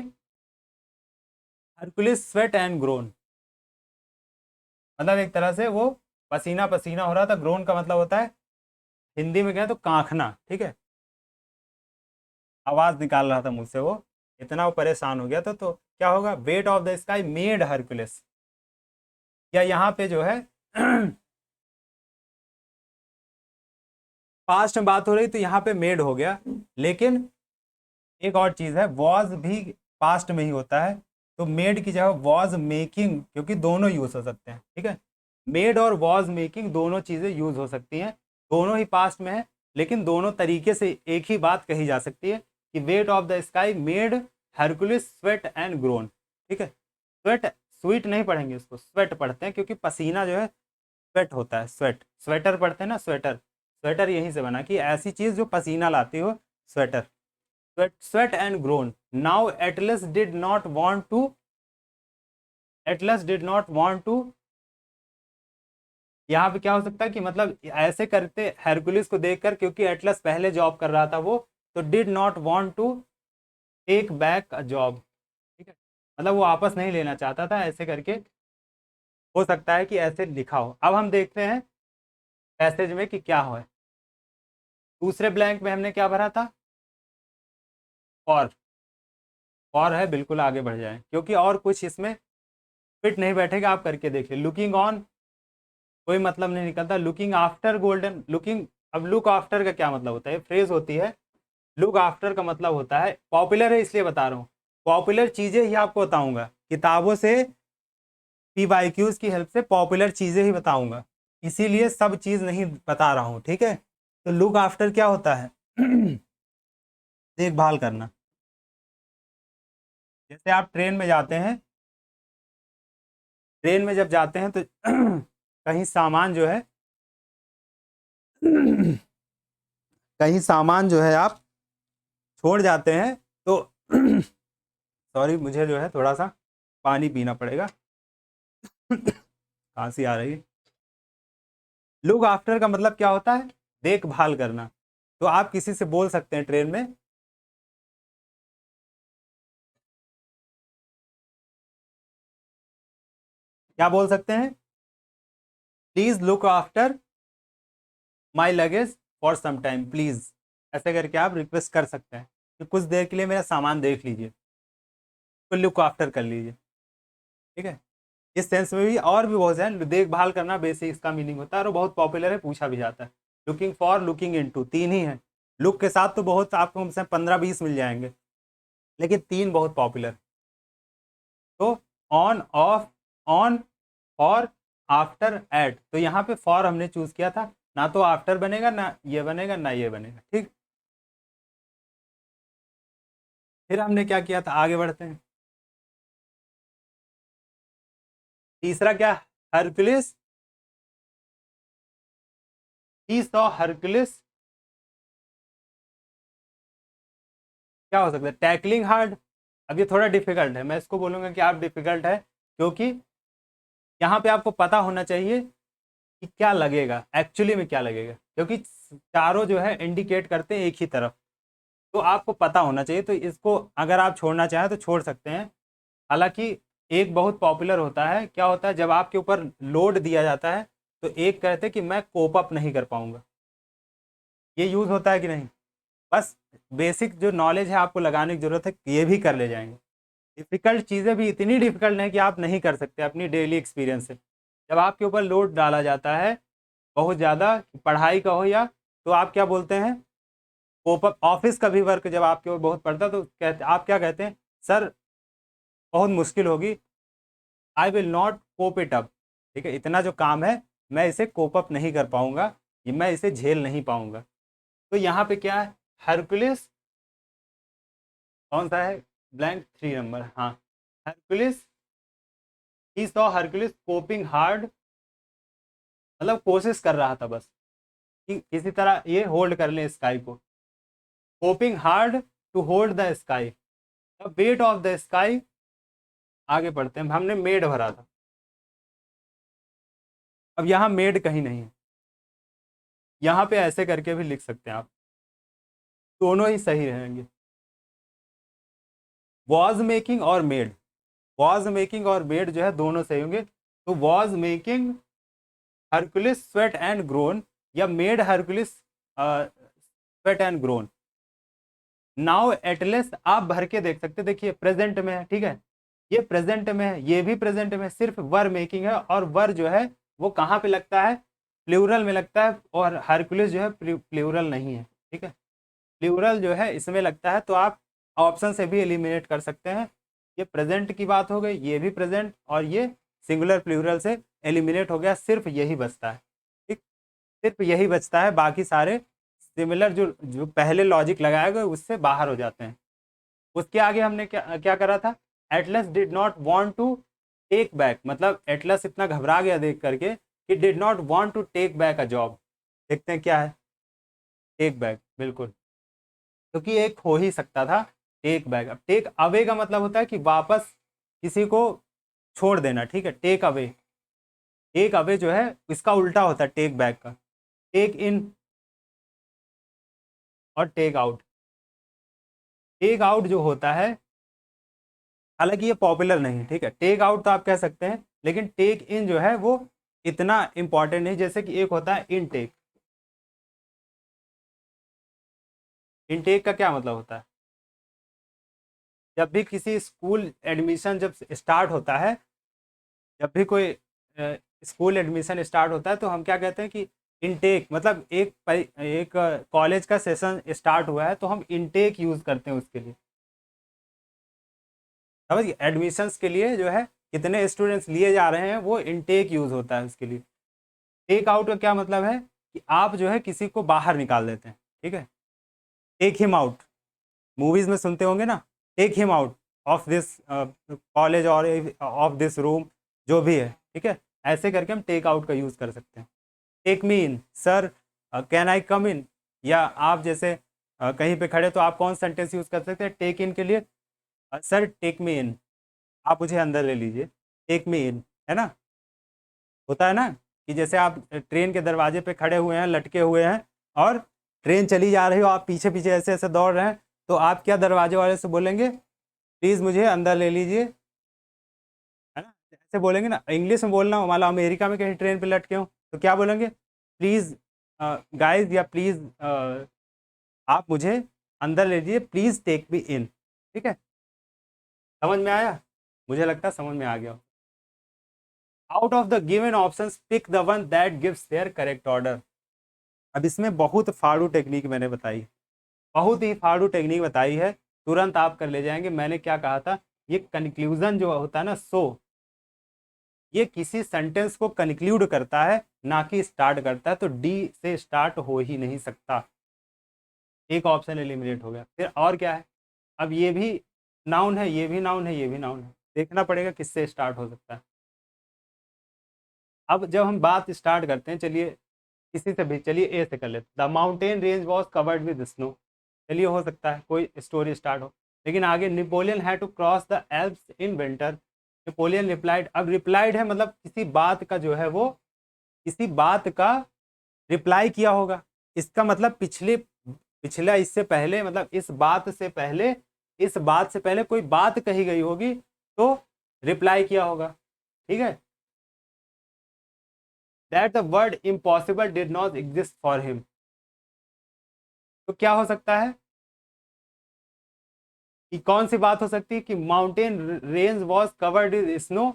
Hercules sweat and grown, मतलब एक तरह से वो पसीना पसीना हो रहा था। ग्रोन का मतलब होता है हिंदी में क्या है तो कांखना, ठीक है, आवाज निकाल रहा था मुंह से वो, इतना वो परेशान हो गया था। तो क्या होगा, wait of the sky made Hercules, या यहाँ पे जो है पास्ट में बात हो रही तो यहाँ पे मेड हो गया, लेकिन एक और चीज है, वॉज भी पास्ट में ही होता है, तो मेड की जगह वॉज मेकिंग, क्योंकि दोनों यूज हो सकते हैं, ठीक है। मेड और वॉज मेकिंग दोनों चीजें यूज हो सकती हैं, दोनों ही पास्ट में है, लेकिन दोनों तरीके से एक ही बात कही जा सकती है कि wait of the sky made Hercules sweat and grown, ठीक है। स्वेट, स्वीट नहीं पढ़ेंगे उसको, स्वेट पढ़ते हैं क्योंकि पसीना जो है स्वेट होता है, स्वेट, स्वेटर पढ़ते हैं ना, स्वेटर, स्वेटर यहीं से बना कि ऐसी चीज जो पसीना लाती हो, sweater. Sweat and groan. Now Atlas did not want to. Atlas did not want to. यहाँ पे क्या हो सकता है कि मतलब ऐसे करते हेरकुलिस को देखकर, क्योंकि एटलस पहले जॉब कर रहा था वो, तो did not want to take back a job, ठीक है, मतलब वो वापस नहीं लेना चाहता था, ऐसे करके हो सकता है कि ऐसे लिखा हो। अब हम देखते हैं पैसेज में कि क्या हो। दूसरे ब्लैंक में हमने क्या भरा था, फॉर, फॉर है, बिल्कुल आगे बढ़ जाए क्योंकि और कुछ इसमें फिट नहीं बैठेगा, आप करके देखिए। लुकिंग ऑन कोई मतलब नहीं निकलता, लुकिंग आफ्टर गोल्डन, लुकिंग, अब लुक आफ्टर का क्या मतलब होता है, फ्रेज होती है, लुक आफ्टर का मतलब होता है, पॉपुलर है इसलिए बता रहा हूँ, पॉपुलर चीज़ें ही आपको बताऊंगा, किताबों से PYQs की हेल्प से पॉपुलर चीज़ें ही बताऊंगा, इसीलिए सब चीज़ नहीं बता रहा हूँ, ठीक है। तो लुक आफ्टर क्या होता है? देखभाल करना। जैसे आप ट्रेन में जाते हैं, ट्रेन में जब जाते हैं तो कहीं सामान जो है कहीं सामान जो है आप छोड़ जाते हैं तो सॉरी, मुझे जो है थोड़ा सा पानी पीना पड़ेगा, खांसी आ रही है। लुक आफ्टर का मतलब क्या होता है? देखभाल करना। तो आप किसी से बोल सकते हैं ट्रेन में, क्या बोल सकते हैं? Please look after my luggage for some time please, ऐसे करके आप रिक्वेस्ट कर सकते हैं कि कुछ देर के लिए मेरा सामान देख लीजिए, तो लुक आफ्टर कर लीजिए, ठीक है। इस सेंस में भी और भी बहुत है, देखभाल करना बेसिक इसका मीनिंग होता है और बहुत पॉपुलर है, पूछा भी जाता है। लुकिंग फॉर, लुकिंग इनटू, तीन ही है। लुक के साथ तो बहुत आपको कम से 15-20 मिल जाएंगे, लेकिन तीन बहुत पॉपुलर। तो on, off, on, for, after, at, तो यहाँ पे फॉर हमने चूज किया था, ना तो आफ्टर बनेगा, ना ये बनेगा, ना ये बनेगा, ठीक। फिर हमने क्या किया था, आगे बढ़ते हैं। तीसरा क्या? हरक्युलिस। ही सॉ हरक्युलिस, क्या हो सकता है? Tackling hard. अब ये थोड़ा डिफिकल्ट है, मैं इसको बोलूंगा कि आप डिफिकल्ट है, क्योंकि यहाँ पे आपको पता होना चाहिए कि क्या लगेगा, एक्चुअली में क्या लगेगा, क्योंकि चारों जो है इंडिकेट करते हैं एक ही तरफ, तो आपको पता होना चाहिए। तो इसको अगर आप छोड़ना चाहें तो छोड़ सकते हैं। हालांकि एक बहुत पॉपुलर होता है, क्या होता है जब आपके ऊपर लोड दिया जाता है, तो एक कहते हैं कि मैं कोप अप नहीं कर पाऊंगा, ये यूज होता है कि नहीं? बस बेसिक जो नॉलेज है आपको लगाने की जरूरत है, ये भी कर ले जाएंगे। डिफ़िकल्ट चीज़ें भी इतनी डिफ़िकल्ट हैं कि आप नहीं कर सकते अपनी डेली एक्सपीरियंस से। जब आपके ऊपर लोड डाला जाता है बहुत ज़्यादा, पढ़ाई का हो या, तो आप क्या बोलते हैं? Cope up. ऑफिस का भी वर्क जब आपके ऊपर बहुत पड़ता है तो कहते, आप क्या कहते हैं? सर बहुत मुश्किल होगी, I will not cope it up, ठीक है, इतना जो काम है मैं इसे कोप अप नहीं कर पाऊंगा, ये मैं इसे झेल नहीं पाऊंगा। तो यहाँ पे क्या है? हरकुलिस, कौन सा है? ब्लैंक 3 नंबर, हाँ। Hercules, he saw Hercules coping hard, मतलब कोशिश कर रहा था बस कि किसी तरह ये होल्ड कर ले स्काई को। Hoping hard to hold the sky, the weight of the sky. आगे पढ़ते हैं, हमने मेड भरा था, अब यहाँ मेड कहीं नहीं है, यहाँ पे ऐसे करके भी लिख सकते हैं आप, दोनों ही सही रहेंगे। वॉज मेकिंग और मेड, वॉज मेकिंग और मेड जो है दोनों सही होंगे। तो was making Hercules sweat and groan, या made Hercules sweat and groan. Now at least आप भर के देख सकते, देखिए प्रेजेंट में है, ठीक है, ये प्रेजेंट में है, ये भी प्रेजेंट में है, सिर्फ वर मेकिंग है, और वर जो है वो कहाँ पे लगता है? प्लूरल में लगता है, और हरकुलिस जो है प्लूरल नहीं है, ठीक है। प्लूरल जो है इसमें लगता है, तो आप ऑप्शन से भी एलिमिनेट कर सकते हैं। ये प्रेजेंट की बात हो गई, ये भी प्रेजेंट, और ये सिंगुलर प्लूरल से एलिमिनेट हो गया, सिर्फ यही बचता है, ठीक। सिर्फ यही बचता है, बाकी सारे सिमिलर जो जो पहले लॉजिक लगाया गया उससे बाहर हो जाते हैं। उसके आगे हमने क्या क्या करा था? Atlas did not want to take back, मतलब एटलस इतना घबरा गया देख करके कि did not want to take back a job. देखते हैं क्या है, टेक बैक, बिल्कुल, क्योंकि एक हो ही सकता था टेक बैक। अब टेक अवे का मतलब होता है कि वापस किसी को छोड़ देना, ठीक है, टेक अवे। टेक अवे जो है इसका उल्टा होता है टेक बैक का, टेक इन और टेक आउट। टेक आउट जो होता है, हालांकि ये पॉपुलर नहीं है, ठीक है, टेक आउट तो आप कह सकते हैं, लेकिन टेक इन जो है वो इतना इंपॉर्टेंट नहीं, जैसे कि एक होता है इनटेक। इनटेक का क्या मतलब होता है? जब भी किसी स्कूल एडमिशन जब स्टार्ट होता है, जब भी कोई स्कूल एडमिशन स्टार्ट होता है, तो हम क्या कहते हैं कि इनटेक, मतलब एक कॉलेज का सेशन स्टार्ट हुआ है तो हम इनटेक यूज़ करते हैं उसके लिए। समझ गए। एडमिशन्स के लिए जो है कितने स्टूडेंट्स लिए जा रहे हैं वो इनटेक यूज होता है उसके लिए। टेक आउट का क्या मतलब है कि आप जो है किसी को बाहर निकाल देते हैं, ठीक है। टेक हिम आउट, मूवीज में सुनते होंगे ना, take him out of this college और ऑफ दिस रूम, जो भी है, ठीक है। ऐसे करके हम टेक आउट का यूज कर सकते हैं। Take me in, sir can I come in, या आप जैसे कहीं पे खड़े तो आप कौन सेंटेंस यूज कर सकते हैं टेक इन के लिए, सर टेक मी इन, आप मुझे अंदर ले लीजिए, टेक मी इन, है ना। होता है ना कि जैसे आप ट्रेन के दरवाजे पे खड़े हुए हैं, लटके हुए हैं, और ट्रेन चली जा रही हो, आप पीछे पीछे ऐसे ऐसे दौड़ रहे हैं, तो आप क्या दरवाजे वाले से बोलेंगे, प्लीज़ मुझे अंदर ले लीजिए, है ना। ऐसे बोलेंगे ना। इंग्लिश में बोलना हो, मान लो अमेरिका में कहीं ट्रेन पे लटके हो तो क्या बोलेंगे, प्लीज़ गाइज, या प्लीज़ आप मुझे अंदर ले लीजिए, प्लीज़ टेक मी इन, ठीक है। समझ में आया, मुझे लगता है समझ में आ गया। Out of the given options pick the one that gives their correct order. अब इसमें बहुत फाड़ू टेक्निक मैंने बताई, बहुत ही फाड़ू टेक्निक बताई है, तुरंत आप कर ले जाएंगे। मैंने क्या कहा था, ये कंक्लूजन जो होता है ना, ये किसी सेंटेंस को कंक्लूड करता है, ना कि स्टार्ट करता है। तो डी से स्टार्ट हो ही नहीं सकता। एक ऑप्शन एलिमिनेट हो गया। फिर और क्या है, अब ये भी नाउन है, ये भी नाउन है, ये भी नाउन है, देखना पड़ेगा किससे स्टार्ट हो सकता है। अब जब हम बात स्टार्ट करते हैं, चलिए किसी से भी, चलिए ए से कर लेते। The mountain range was covered with snow, चलिए हो सकता है कोई स्टोरी स्टार्ट हो। लेकिन आगे Napoleon had to cross the Alps in winter, Napoleon replied. अब रिप्लाइड है मतलब किसी बात का जो है वो, किसी बात का रिप्लाई किया होगा। इसका मतलब पिछला इससे पहले, मतलब इस बात से पहले, इस बात से पहले कोई बात कही गई होगी तो रिप्लाई किया होगा, ठीक है। That the word impossible did not exist for him, तो क्या हो सकता है कि कौन सी बात हो सकती है कि mountain range was covered with snow,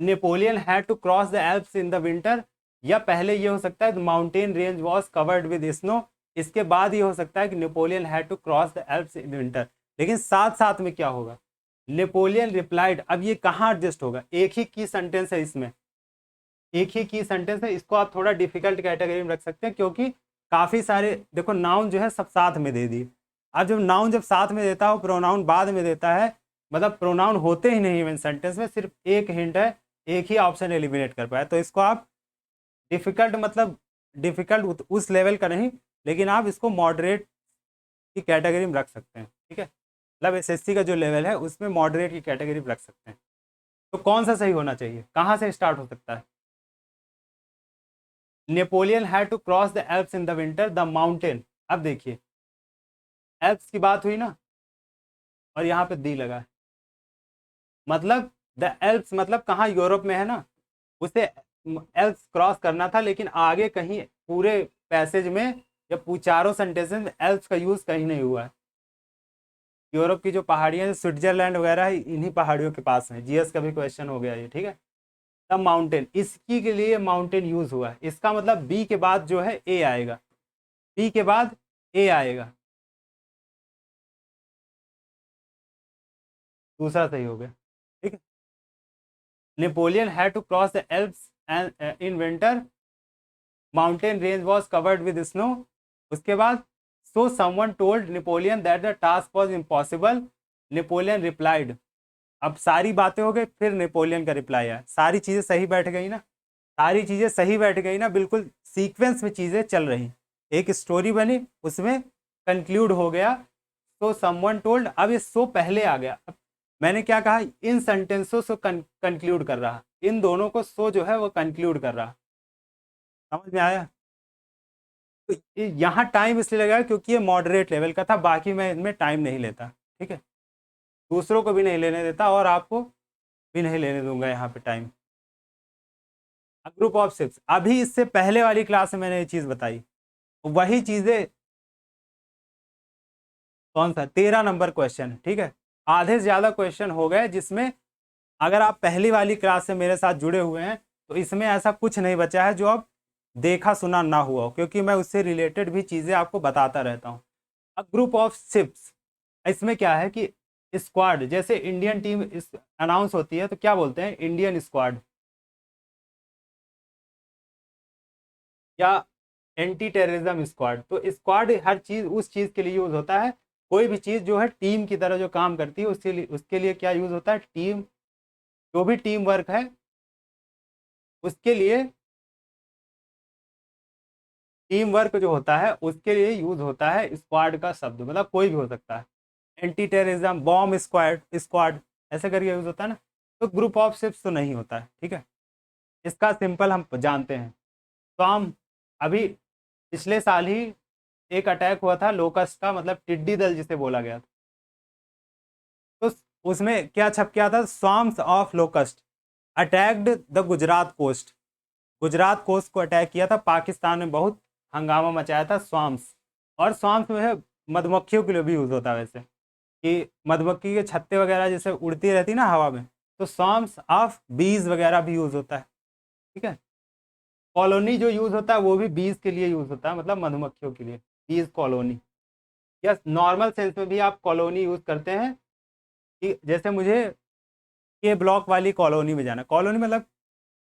Napoleon had to cross the Alps in the winter, या पहले ये हो सकता है mountain range was covered with snow, इसके बाद ये हो सकता है कि Napoleon had to cross the Alps in winter. लेकिन साथ साथ में क्या होगा, नेपोलियन रिप्लाइड। अब ये कहाँ एडजस्ट होगा, एक ही की सेंटेंस है इसमें, एक ही की सेंटेंस है, इसको आप थोड़ा डिफिकल्ट कैटेगरी में रख सकते हैं, क्योंकि काफ़ी सारे देखो नाउन जो है सब साथ में दे दिए। अब जब नाउन जब साथ में देता हो, प्रोनाउन बाद में देता है, मतलब प्रोनाउन होते ही नहीं इवन सेंटेंस में, सिर्फ एक हिंट है, एक ही ऑप्शन एलिमिनेट कर पाया। तो इसको आप डिफिकल्ट, मतलब डिफिकल्ट उस लेवल का नहीं, लेकिन आप इसको मॉडरेट की कैटेगरी में रख सकते हैं, ठीक है। मतलब एसएससी का जो लेवल है उसमें मॉडरेट की कैटेगरी में रख सकते हैं। तो कौन सा सही होना चाहिए, कहाँ से स्टार्ट हो सकता है, Napoleon had to cross the Alps in the winter, the mountain. अब देखिए एल्प्स की बात हुई ना, और यहाँ पे दी लगा है, मतलब द एल्प्स मतलब कहाँ, यूरोप में है ना, उसे एल्प्स क्रॉस करना था, लेकिन आगे कहीं पूरे पैसेज में या चारों सेंटेंसेस में एल्प्स का यूज कहीं नहीं हुआ है। यूरोप की जो पहाड़ियाँ, स्विट्जरलैंड वगैरह है, इन्हीं पहाड़ियों के पास है। जीएस का भी क्वेश्चन हो गया ये, ठीक है। द माउंटेन, इसकी के लिए माउंटेन यूज हुआ है, इसका मतलब बी के बाद जो है ए आएगा, बी के बाद ए आएगा, दूसरा सही हो गया, ठीक है। Napoleon had to cross the Alps and in winter, mountain range was covered with snow, उसके बाद so someone told Napoleon that the task was impossible, Napoleon replied. अब सारी बातें हो गई, फिर नेपोलियन का रिप्लाई आया, सारी चीज़ें सही बैठ गई ना, सारी चीज़ें सही बैठ गई ना, बिल्कुल सीक्वेंस में चीज़ें चल रही, एक स्टोरी बनी, उसमें कंक्लूड हो गया। तो समवन टोल्ड, अब ये सो पहले आ गया। अब मैंने क्या कहा, इन सेंटेंसों से कंक्लूड कर रहा, इन दोनों को सो जो है वो कंक्लूड कर रहा, समझ में आया। तो यहाँ टाइम इसलिए लगा क्योंकि ये मॉडरेट लेवल का था, बाकी मैं इनमें टाइम नहीं लेता, ठीक है, दूसरों को भी नहीं लेने देता और आपको भी नहीं लेने दूंगा यहाँ पे टाइम। ग्रुप ऑफ शिप्स, अभी इससे पहले वाली क्लास में मैंने ये चीज़ बताई, वही चीज़ें, कौन सा 13 नंबर क्वेश्चन, ठीक है। आधे से ज़्यादा क्वेश्चन हो गए, जिसमें अगर आप पहली वाली क्लास से मेरे साथ जुड़े हुए हैं तो इसमें ऐसा कुछ नहीं बचा है जो अब देखा सुना ना हुआ हो, क्योंकि मैं उससे रिलेटेड भी चीज़ें आपको बताता रहता हूँ। अब ग्रुप ऑफ शिप्स, इसमें क्या है कि स्क्वाड, जैसे इंडियन टीम इस अनाउंस होती है तो क्या बोलते हैं, इंडियन स्क्वाड, या एंटी टेररिज्म स्क्वाड। तो स्क्वाड हर चीज उस चीज के लिए यूज होता है, कोई भी चीज जो है टीम की तरह जो काम करती है उसके लिए क्या यूज होता है, टीम, जो भी टीम वर्क है उसके लिए, टीम वर्क जो होता है उसके लिए यूज होता है स्क्वाड का शब्द, मतलब कोई भी हो सकता है। Anti terrorism, bomb squad, squad ऐसे करके यूज होता है ना। तो ग्रुप ऑफ शिप्स तो नहीं होता है, ठीक है। इसका सिंपल हम जानते हैं। तो हम अभी पिछले साल ही एक अटैक हुआ था लोकस्ट का, मतलब टिड्डी दल जिसे बोला गया था। तो उसमें क्या छप गया था, swarms of locust attacked the Gujarat coast. Gujarat coast को अटैक किया था, पाकिस्तान में बहुत हंगामा मचाया था स्वाम्स। और स्वाम्स में है मधुमक्खियों के लिए भी यूज होता है वैसे, कि मधुमक्खी के छत्ते वगैरह जैसे उड़ती रहती ना हवा में, तो स्वाम्स ऑफ बीज वगैरह भी यूज होता है, ठीक है। कॉलोनी जो यूज होता है वो भी बीज के लिए यूज होता है, मतलब मधुमक्खियों के लिए, बीज कॉलोनी। या नॉर्मल सेंस में भी आप कॉलोनी यूज करते हैं, कि जैसे मुझे के ब्लॉक वाली कॉलोनी में जाना, कॉलोनी मतलब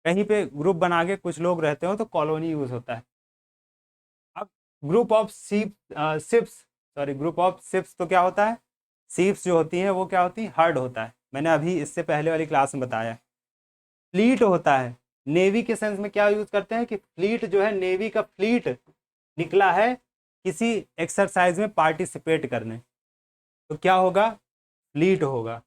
कहीं पे ग्रुप बना के कुछ लोग रहते हो तो कॉलोनी यूज होता है। अब group of ships, sorry group of ships तो क्या होता है, शिप्स जो होती हैं वो क्या होती है, हर्ड होता है, मैंने अभी इससे पहले वाली क्लास में बताया। फ्लीट होता है, नेवी के सेंस में क्या यूज करते हैं कि फ्लीट जो है, नेवी का फ्लीट निकला है किसी एक्सरसाइज में पार्टिसिपेट करने, तो क्या होगा, फ्लीट होगा।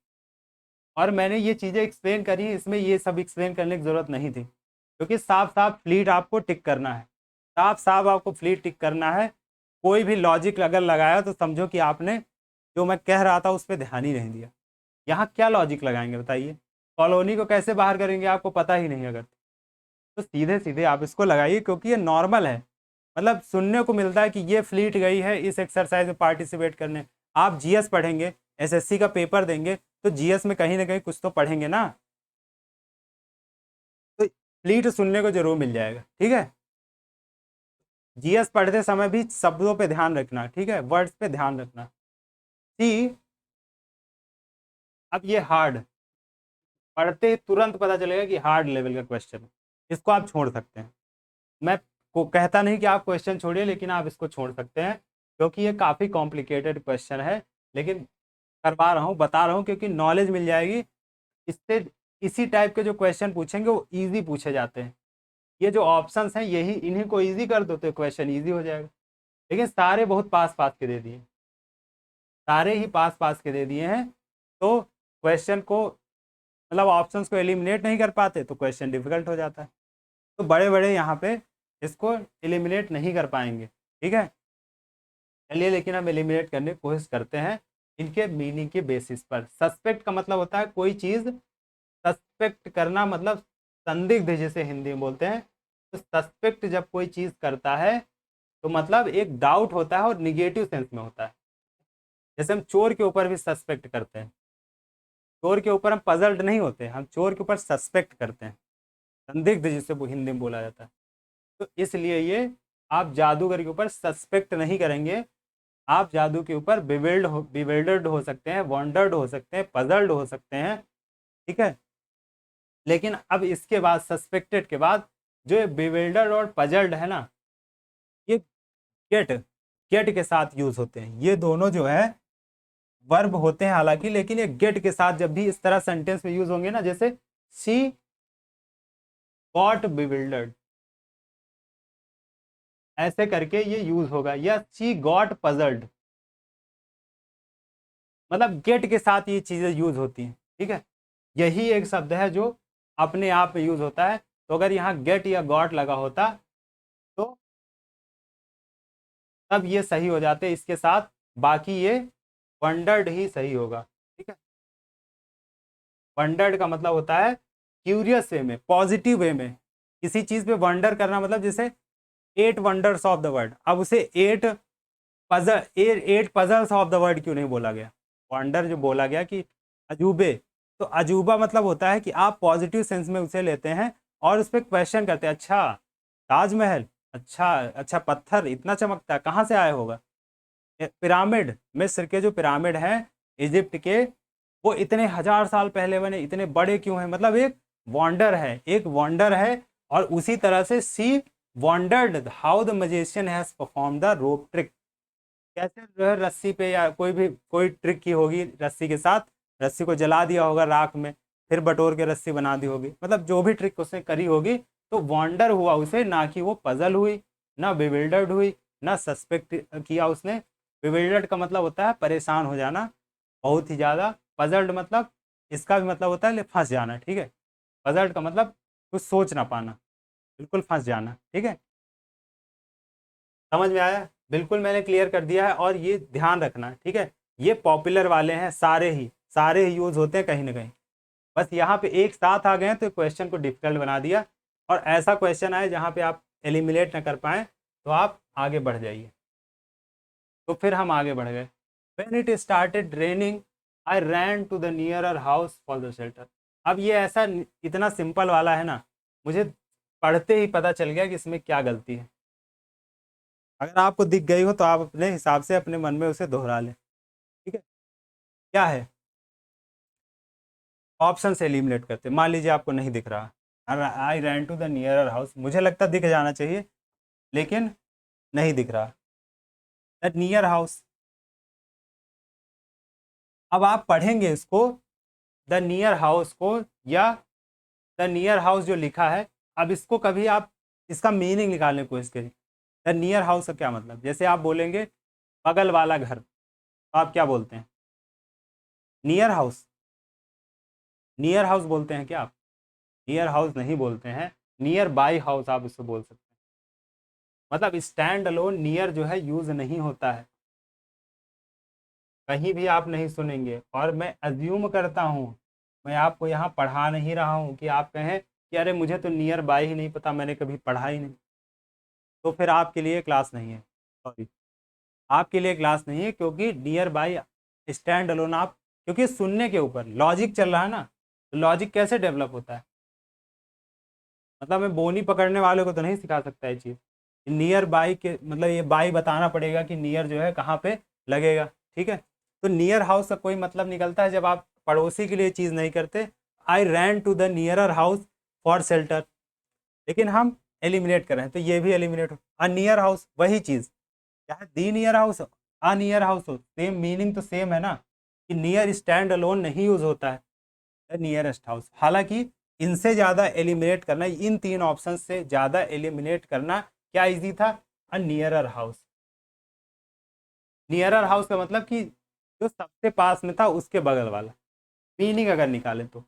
और मैंने ये चीज़ें एक्सप्लेन करी, इसमें ये सब एक्सप्लेन करने की ज़रूरत नहीं थी, क्योंकि साफ साफ फ्लीट आपको टिक करना है, साफ साफ आपको फ्लीट टिक करना है। कोई भी लॉजिक अगर लगाया तो समझो कि आपने जो मैं कह रहा था उस पर ध्यान ही नहीं दिया। यहाँ क्या लॉजिक लगाएंगे बताइए, कॉलोनी को कैसे बाहर करेंगे आपको पता ही नहीं अगर, तो सीधे सीधे आप इसको लगाइए, क्योंकि ये नॉर्मल है। मतलब सुनने को मिलता है कि ये फ्लीट गई है इस एक्सरसाइज में पार्टिसिपेट करने। आप जीएस पढ़ेंगे, एसएससी का पेपर देंगे, तो जीएस में कहीं ना कहीं कुछ तो पढ़ेंगे ना, तो फ्लीट सुनने को जरूर मिल जाएगा, ठीक है। जीएस पढ़ते समय भी शब्दों पे ध्यान रखना, ठीक है, वर्ड्स पे ध्यान रखना। सी, अब ये हार्ड, पढ़ते ही तुरंत पता चलेगा कि हार्ड लेवल का क्वेश्चन है, इसको आप छोड़ सकते हैं। मैं को कहता नहीं कि आप क्वेश्चन छोड़िए, लेकिन आप इसको छोड़ सकते हैं, क्योंकि ये काफ़ी कॉम्प्लिकेटेड क्वेश्चन है, लेकिन करवा रहा हूँ, बता रहा हूँ, क्योंकि नॉलेज मिल जाएगी इससे। इसी टाइप के जो क्वेश्चन पूछेंगे वो इजी पूछे जाते हैं, ये जो ऑप्शंस हैं यही, इन्हीं को इजी कर दो तो क्वेश्चन इजी हो जाएगा। लेकिन सारे बहुत पास पास के दे दिए, सारे ही पास पास के दे दिए हैं, तो क्वेश्चन को, मतलब ऑप्शंस को एलिमिनेट नहीं कर पाते तो क्वेश्चन डिफिकल्ट हो जाता है। तो बड़े बड़े यहाँ पे इसको एलिमिनेट नहीं कर पाएंगे, ठीक है। चलिए, लेकिन हम एलिमिनेट करने की कोशिश करते हैं इनके मीनिंग के बेसिस पर। सस्पेक्ट का मतलब होता है कोई चीज़, सस्पेक्ट करना मतलब संदिग्ध जिसे हिंदी में बोलते हैं। तो सस्पेक्ट जब कोई चीज़ करता है तो मतलब एक डाउट होता है और निगेटिव सेंस में होता है। जैसे हम चोर के ऊपर भी सस्पेक्ट करते हैं, चोर के ऊपर हम पजल्ड नहीं होते, हम चोर के ऊपर सस्पेक्ट करते हैं, संदिग्ध जिसे वो हिंदी में बोला जाता है। तो इसलिए ये, आप जादूगर के ऊपर सस्पेक्ट नहीं करेंगे, आप जादू के ऊपर बिविल्डर्ड हो सकते हैं, वॉन्डर्ड हो सकते हैं, पजल्ड हो सकते हैं, ठीक है। लेकिन अब इसके बाद, सस्पेक्टेड के बाद, जो ये बिविल्डर्ड और पजल्ड है ना, ये गेट, गेट के साथ यूज होते हैं। ये दोनों जो है वर्ब होते हैं हालांकि, लेकिन ये गेट के साथ जब भी इस तरह सेंटेंस में यूज होंगे ना, जैसे शी गॉट बिविल्डर्ड, ऐसे करके ये यूज होगा, या शी गॉट पजल्ड, मतलब गेट के साथ ये चीजें यूज होती हैं, ठीक है। यही एक शब्द है जो अपने आप में यूज होता है। तो अगर यहाँ गेट या गॉट लगा होता तो तब ये सही हो जाते इसके साथ, बाकी ये वंडर्ड ही सही होगा, ठीक है। वंडर्ड का मतलब होता है क्यूरियस वे में, पॉजिटिव वे में, किसी चीज पे वंडर करना, मतलब जैसे 8 वंडर्स ऑफ द वर्ल्ड, अब उसे 8 पजल्स ऑफ द वर्ल्ड क्यों नहीं बोला गया, वंडर जो बोला गया कि अजूबे। तो अजूबा मतलब होता है कि आप पॉजिटिव सेंस में उसे लेते हैं और उस पर क्वेश्चन करते हैं, अच्छा ताजमहल, अच्छा अच्छा पत्थर इतना चमकता है, कहाँ से आया होगा। पिरामिड, मिस्र के जो पिरामिड हैं इजिप्ट के, वो इतने 1000 साल पहले बने, इतने बड़े क्यों हैं, मतलब एक वॉन्डर है, एक वॉन्डर है। और उसी तरह से she wondered how the magician has perform the rope trick, कैसे जो है रस्सी पे या कोई ट्रिक की होगी रस्सी के साथ, रस्सी को जला दिया होगा राख में, फिर बटोर के रस्सी बना दी होगी, मतलब जो भी ट्रिक उसने करी होगी, तो वॉन्डर हुआ उसे, ना कि वो पजल हुई, ना बिविल्डर्ड हुई, ना सस्पेक्ट किया उसने। बिविल्डर्ड का मतलब होता है परेशान हो जाना बहुत ही ज़्यादा, पजल्ड मतलब इसका भी मतलब होता है फंस जाना, ठीक है। पजल्ड का मतलब कुछ सोच ना पाना, बिल्कुल फंस जाना, ठीक है। समझ में आया, बिल्कुल मैंने क्लियर कर दिया है। और ये ध्यान रखना, ठीक है, ये पॉपुलर वाले हैं, सारे ही यूज होते हैं कहीं ना कहीं, बस यहाँ पे एक साथ आ गए हैं तो क्वेश्चन को डिफिकल्ट बना दिया। और ऐसा क्वेश्चन आए जहाँ पे आप एलिमिनेट ना कर पाए तो आप आगे बढ़ जाइए। तो फिर हम आगे बढ़ गए। When it started raining, I ran to the nearer house for the shelter। अब ये ऐसा इतना सिंपल वाला है ना, मुझे पढ़ते ही पता चल गया कि इसमें क्या गलती है। अगर आपको दिख गई हो तो आप अपने हिसाब से अपने मन में उसे दोहरा लें, ठीक है। क्या है, ऑप्शन से एलिमिनेट करते, मान लीजिए आपको नहीं दिख रहा, I ran to the nearer house, मुझे लगता दिख जाना चाहिए लेकिन नहीं दिख रहा, दैट नियर हाउस। अब आप पढ़ेंगे इसको, द नियर हाउस को, या द नियर हाउस जो लिखा है, अब इसको कभी आप इसका मीनिंग निकालने की कोशिश करिए। द नियर हाउस का क्या मतलब, जैसे आप बोलेंगे बगल वाला घर, तो आप क्या बोलते हैं, नियर हाउस, नियर हाउस बोलते हैं क्या आप, नियर हाउस नहीं बोलते हैं, नियर बाई हाउस आप इसको बोल सकते हैं। मतलब स्टैंड अलोन नियर जो है यूज नहीं होता है, कहीं भी आप नहीं सुनेंगे। और मैं अज्यूम करता हूँ, मैं आपको यहाँ पढ़ा नहीं रहा हूँ कि आप कहें कि अरे मुझे तो नियर बाई ही नहीं पता, मैंने कभी पढ़ा ही नहीं, तो फिर आपके लिए क्लास नहीं है, सॉरी, आपके लिए क्लास नहीं है, क्योंकि नियर बाई स्टैंड अलोन आप, क्योंकि सुनने के ऊपर लॉजिक चल रहा है ना, तो लॉजिक कैसे डेवलप होता है, मतलब मैं बोनी पकड़ने वाले को तो नहीं सिखा सकता ये चीज़, नियर बाई के मतलब ये बाई बताना पड़ेगा कि नियर जो है कहाँ पे लगेगा, ठीक है। तो नियर हाउस का कोई मतलब निकलता है जब आप पड़ोसी के लिए चीज़ नहीं करते, I ran to the nearer house for shelter, लेकिन हम एलिमिनेट कर रहे हैं तो ये भी एलिमिनेट हो। अ नियर हाउस वही चीज़, चाहे दी नियर हाउस हो, अ नियर हाउस हो, सेम मीनिंग तो सेम है ना, कि नियर स्टैंड अलोन नहीं यूज होता है, द नियरेस्ट हाउस। हालांकि इनसे ज़्यादा एलिमिनेट करना, इन तीन ऑप्शन से ज़्यादा एलिमिनेट करना क्या इजी था, अ नियरर हाउस। नियरर हाउस का मतलब कि जो सबसे पास में था उसके बगल वाला, मीनिंग अगर निकालें तो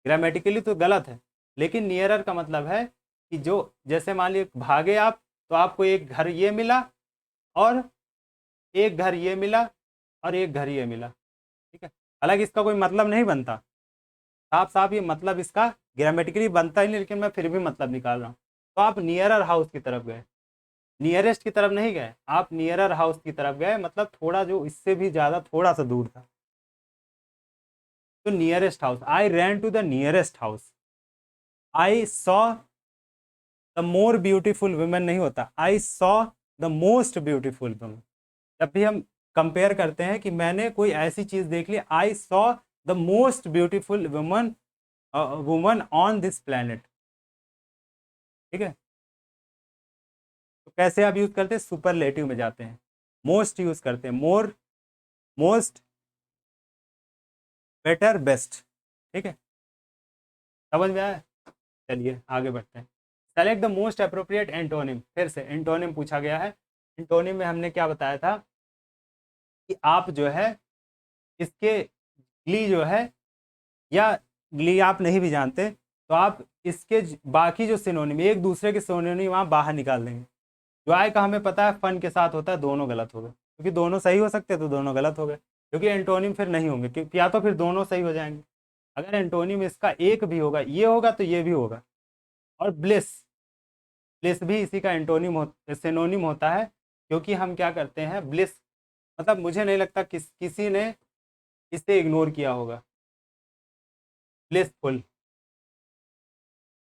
ग्रामेटिकली तो गलत है, लेकिन नियरर का मतलब है कि जो, जैसे मान लीजिए भागे आप, तो आपको एक घर ये मिला, और एक घर ये मिला, और एक घर ये मिला, ठीक है। हालांकि इसका कोई मतलब नहीं बनता, साफ साफ ये मतलब इसका ग्रामेटिकली बनता ही नहीं, लेकिन मैं फिर भी मतलब निकाल रहा हूँ। तो आप नियरर हाउस की तरफ गए, नियरेस्ट की तरफ नहीं गए, आप नियरर हाउस की तरफ गए, मतलब थोड़ा जो इससे भी ज़्यादा थोड़ा सा दूर था। तो nearest house, I ran to the nearest house, I saw the more beautiful women नहीं होता, I saw the most beautiful women. जब भी हम कंपेयर करते हैं कि मैंने कोई ऐसी चीज देख ली, I saw the most beautiful woman, woman on this planet, ठीक है। तो कैसे आप यूज करते हैं, सुपरलेटिव में जाते हैं, मोस्ट यूज करते हैं, मोर, मोस्ट, बेटर, बेस्ट, ठीक है। समझ में आया, चलिए आगे बढ़ते हैं। Select the most appropriate antonym, फिर से एंटोनिम पूछा गया है। एंटोनिम में हमने क्या बताया था कि आप जो है इसके ग्ली जो है, या ग्ली आप नहीं भी जानते तो आप इसके बाकी जो सिनोनिम, एक दूसरे के सिनोनिम आप बाहर निकाल देंगे। जॉय का हमें पता है फन के साथ होता है, दोनों गलत हो गए, क्योंकि दोनों सही हो सकते हैं तो दोनों गलत हो गए, क्योंकि एंटोनिम फिर नहीं होंगे, क्योंकि या तो फिर दोनों सही हो जाएंगे, अगर एंटोनिम इसका एक भी होगा, ये होगा तो ये भी होगा। और ब्लिस, ब्लिस भी इसी का एंटोनिम सिनोनिम होता है, क्योंकि हम क्या करते हैं ब्लिस, मतलब मुझे नहीं लगता किसी ने इसे इग्नोर किया होगा। ब्लिसफुल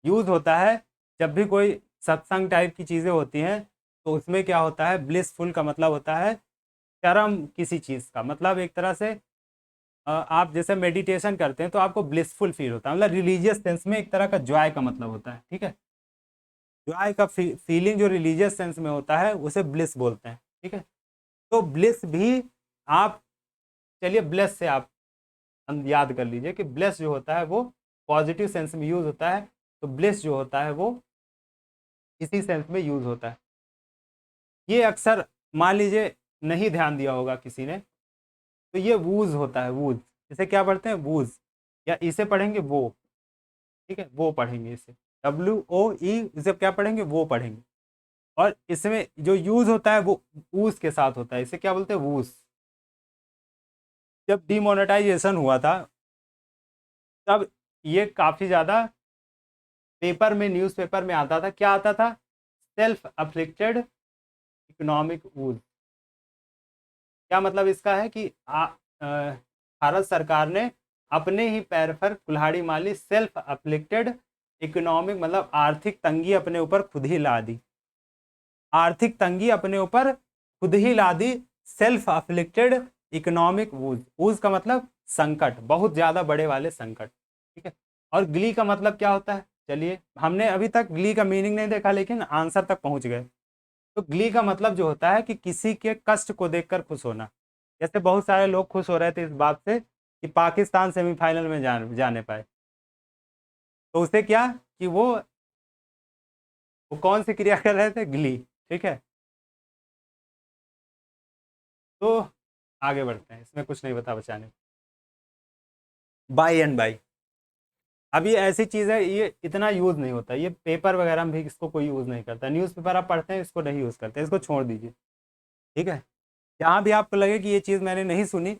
यूज होता है जब भी कोई सत्संग टाइप की चीज़ें होती हैं, तो उसमें क्या होता है, ब्लिसफुल का मतलब होता है चरम किसी चीज़ का, मतलब एक तरह से आप जैसे मेडिटेशन करते हैं तो आपको ब्लिसफुल फील होता है, मतलब रिलीजियस सेंस में एक तरह का जॉय का मतलब होता है, ठीक है। जॉय का फीलिंग जो रिलीजियस सेंस में होता है उसे ब्लिस बोलते हैं, ठीक है। तो ब्लिस भी आप, चलिए ब्लेस से आप याद कर लीजिए कि ब्लेस जो होता है वो पॉजिटिव सेंस में यूज होता है, तो ब्लिस जो होता है वो इसी सेंस में यूज होता है। ये अक्सर मान लीजिए नहीं ध्यान दिया होगा किसी ने, तो ये वूज होता है, वूज। इसे क्या पढ़ते हैं, वूज, या इसे पढ़ेंगे वो, ठीक है, वो पढ़ेंगे इसे, WOE, इसे क्या पढ़ेंगे, वो पढ़ेंगे। और इसमें जो यूज होता है वो ऊस के साथ होता है, इसे क्या बोलते हैं, वूस। जब डिमोनेटाइजेशन हुआ था तब ये काफ़ी ज़्यादा पेपर में, न्यूज़पेपर में आता था, क्या आता था, सेल्फ अफ्लिक्टेड इकोनॉमिक वूज। क्या मतलब इसका है कि भारत सरकार ने अपने ही पैर पर कुल्हाड़ी मार ली, सेल्फ अफ्लिक्टेड इकोनॉमिक, मतलब आर्थिक तंगी अपने ऊपर खुद ही ला दी, आर्थिक तंगी अपने ऊपर खुद ही ला दी, self afflicted economic woes. Woes का मतलब संकट, बहुत ज्यादा बड़े वाले संकट, ठीक है। और ग्ली का मतलब क्या होता है, चलिए हमने अभी तक ग्ली का मीनिंग नहीं देखा लेकिन आंसर तक पहुंच गए। तो ग्ली का मतलब जो होता है कि किसी के कष्ट को देखकर खुश होना। जैसे बहुत सारे लोग खुश हो रहे थे इस बात से कि पाकिस्तान सेमीफाइनल में जाने पाए, तो उसे क्या कि वो कौन सी क्रिया कर रहे थे, ग्ली, ठीक है। तो आगे बढ़ते हैं, इसमें कुछ नहीं बता बचाने। बाई एंड बाई, अब ये ऐसी चीज़ है, ये इतना यूज़ नहीं होता, ये पेपर वगैरह में भी इसको कोई यूज़ नहीं करता, न्यूज़पेपर आप पढ़ते हैं इसको नहीं यूज़ करते, इसको छोड़ दीजिए, ठीक है। जहाँ भी आपको लगे कि ये चीज़ मैंने नहीं सुनी,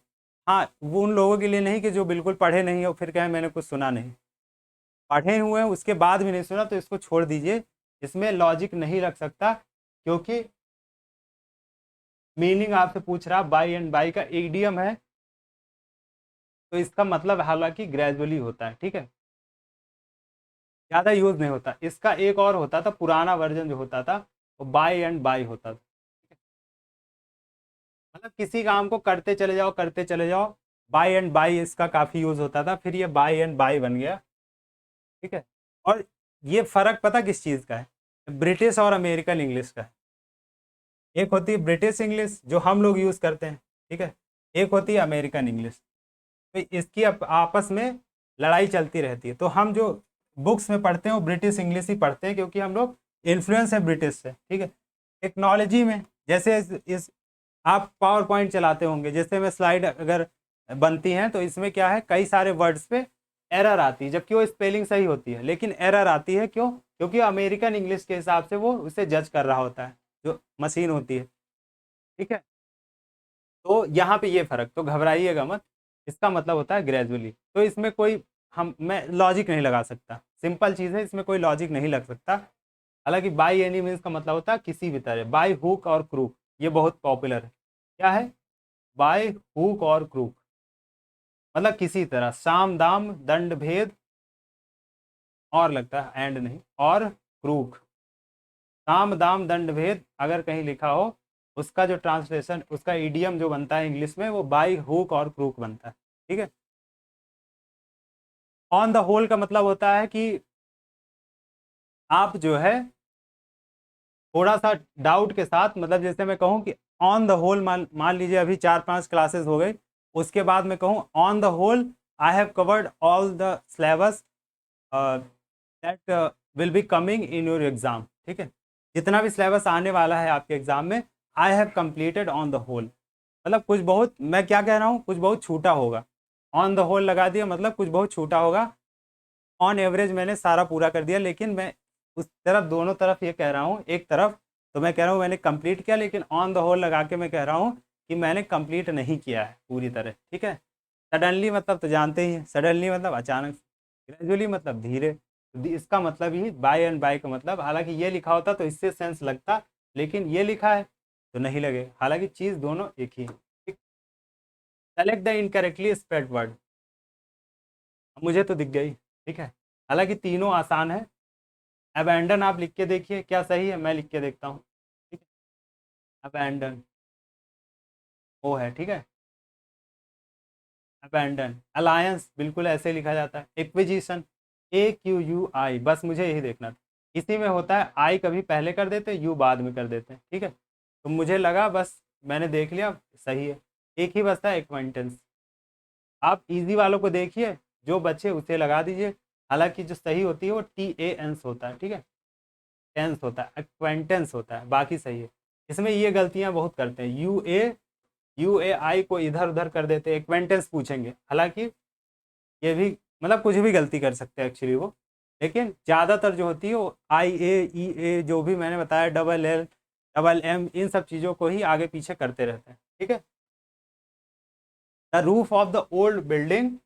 हाँ, वो उन लोगों के लिए नहीं कि जो बिल्कुल पढ़े नहीं हो फिर कहें मैंने कुछ सुना नहीं, पढ़े हुए हैं उसके बाद भी नहीं सुना तो इसको छोड़ दीजिए, इसमें लॉजिक नहीं रख सकता, क्योंकि मीनिंग आपसे पूछ रहा, बाई एंड बाई का इडियम है, तो इसका मतलब हालांकि ग्रेजुअली होता है, ठीक है, ज़्यादा यूज़ नहीं होता। इसका एक और होता था, पुराना वर्जन जो होता था वो बाई एंड बाई होता था, मतलब किसी काम को करते चले जाओ करते चले जाओ, बाई एंड बाई इसका काफ़ी यूज़ होता था, फिर ये बाई एंड बाई बन गया, ठीक है। और ये फ़र्क पता किस चीज़ का है, ब्रिटिश और अमेरिकन इंग्लिश का है। एक होती है ब्रिटिश इंग्लिश जो हम लोग यूज़ करते हैं, ठीक है, एक होती है अमेरिकन इंग्लिश। तो इसकी आपस में लड़ाई चलती रहती है, तो हम जो बुक्स में पढ़ते हैं वो ब्रिटिश इंग्लिश ही पढ़ते हैं, क्योंकि हम लोग इन्फ्लुएंस है ब्रिटिश से, ठीक है। टेक्नोलॉजी में जैसे इस आप पावर पॉइंट चलाते होंगे, जैसे में स्लाइड अगर बनती हैं तो इसमें क्या है, कई सारे वर्ड्स पे एरर आती है, जबकि वो स्पेलिंग सही होती है लेकिन एरर आती है, क्यों, क्योंकि अमेरिकन इंग्लिश के हिसाब से वो उसे जज कर रहा होता है, जो मशीन होती है, ठीक है। तो यहाँ पे ये फर्क, तो घबराइएगा मत, इसका मतलब होता है ग्रेजुअली, तो इसमें कोई, हम मैं लॉजिक नहीं लगा सकता, सिंपल चीज़ है, इसमें कोई लॉजिक नहीं लग सकता। हालांकि बाई एनी मीन्स का मतलब होता है किसी भी तरह, बाई हुक और क्रूक, ये बहुत पॉपुलर है, क्या है, बाय हुक और क्रूक, मतलब किसी तरह, साम दाम दंड भेद, और लगता है एंड नहीं, और क्रूक, साम दाम दंड भेद अगर कहीं लिखा हो, उसका जो ट्रांसलेशन, उसका ईडियम जो बनता है इंग्लिश में वो बाई हुक और क्रूक बनता है, ठीक है। ऑन द होल का मतलब होता है कि आप जो है थोड़ा सा डाउट के साथ, मतलब जैसे मैं कहूँ कि ऑन द होल, मान मान लीजिए अभी 4-5 क्लासेस हो गई, उसके बाद मैं कहूँ on the whole I have covered all the syllabus that will be coming in your exam, ठीक है, जितना भी सिलेबस आने वाला है आपके एग्जाम में, I have completed on the whole, मतलब कुछ बहुत, मैं क्या कह रहा हूँ, कुछ बहुत छूटा होगा, ऑन द होल लगा दिया मतलब कुछ बहुत छूटा होगा, ऑन एवरेज मैंने सारा पूरा कर दिया, लेकिन मैं उस तरफ, दोनों तरफ ये कह रहा हूँ, एक तरफ तो मैं कह रहा हूँ मैंने कंप्लीट किया, लेकिन ऑन द होल लगा के मैं कह रहा हूँ कि मैंने कंप्लीट नहीं किया है पूरी तरह, ठीक है। सडनली मतलब तो जानते ही हैं, सडनली मतलब अचानक, ग्रेजुअली मतलब धीरे, तो इसका मतलब ही बाय एंड बाय का मतलब, हालांकि ये लिखा होता तो इससे सेंस लगता, लेकिन ये लिखा है तो नहीं लगे, हालांकि चीज़ दोनों एक ही है। Select the incorrectly spelled word, मुझे तो दिख गई, ठीक है, हालांकि तीनों आसान है। अबैंडन आप लिख के देखिए क्या सही है, मैं लिख के देखता हूँ, ठीक है, अबैंडन वो है, ठीक है। अबैंडन, अलायंस बिल्कुल ऐसे लिखा जाता है। एक्विजिशन, AQUI, बस मुझे यही देखना था। इसी में होता है आई कभी पहले कर देते हैं, यू बाद में कर देते हैं, ठीक है। तो मुझे लगा बस मैंने देख लिया सही है। एक ही बचता है एक्वाइंटेंस। आप इजी वालों को देखिए, जो बच्चे उसे लगा दीजिए। हालांकि जो सही होती है वो TANS होता है, ठीक है, टेंस होता है, एक्वेंटेंस होता है, बाकी सही है। इसमें ये गलतियां बहुत करते हैं, UAI को इधर उधर कर देते हैं, एक्वेंटेंस पूछेंगे। हालांकि ये भी मतलब कुछ भी गलती कर सकते हैं एक्चुअली वो, लेकिन ज़्यादातर जो होती है वो IA EA जो भी मैंने बताया, LL MM, इन सब चीज़ों को ही आगे पीछे करते रहते हैं, ठीक है। The roof of the old building,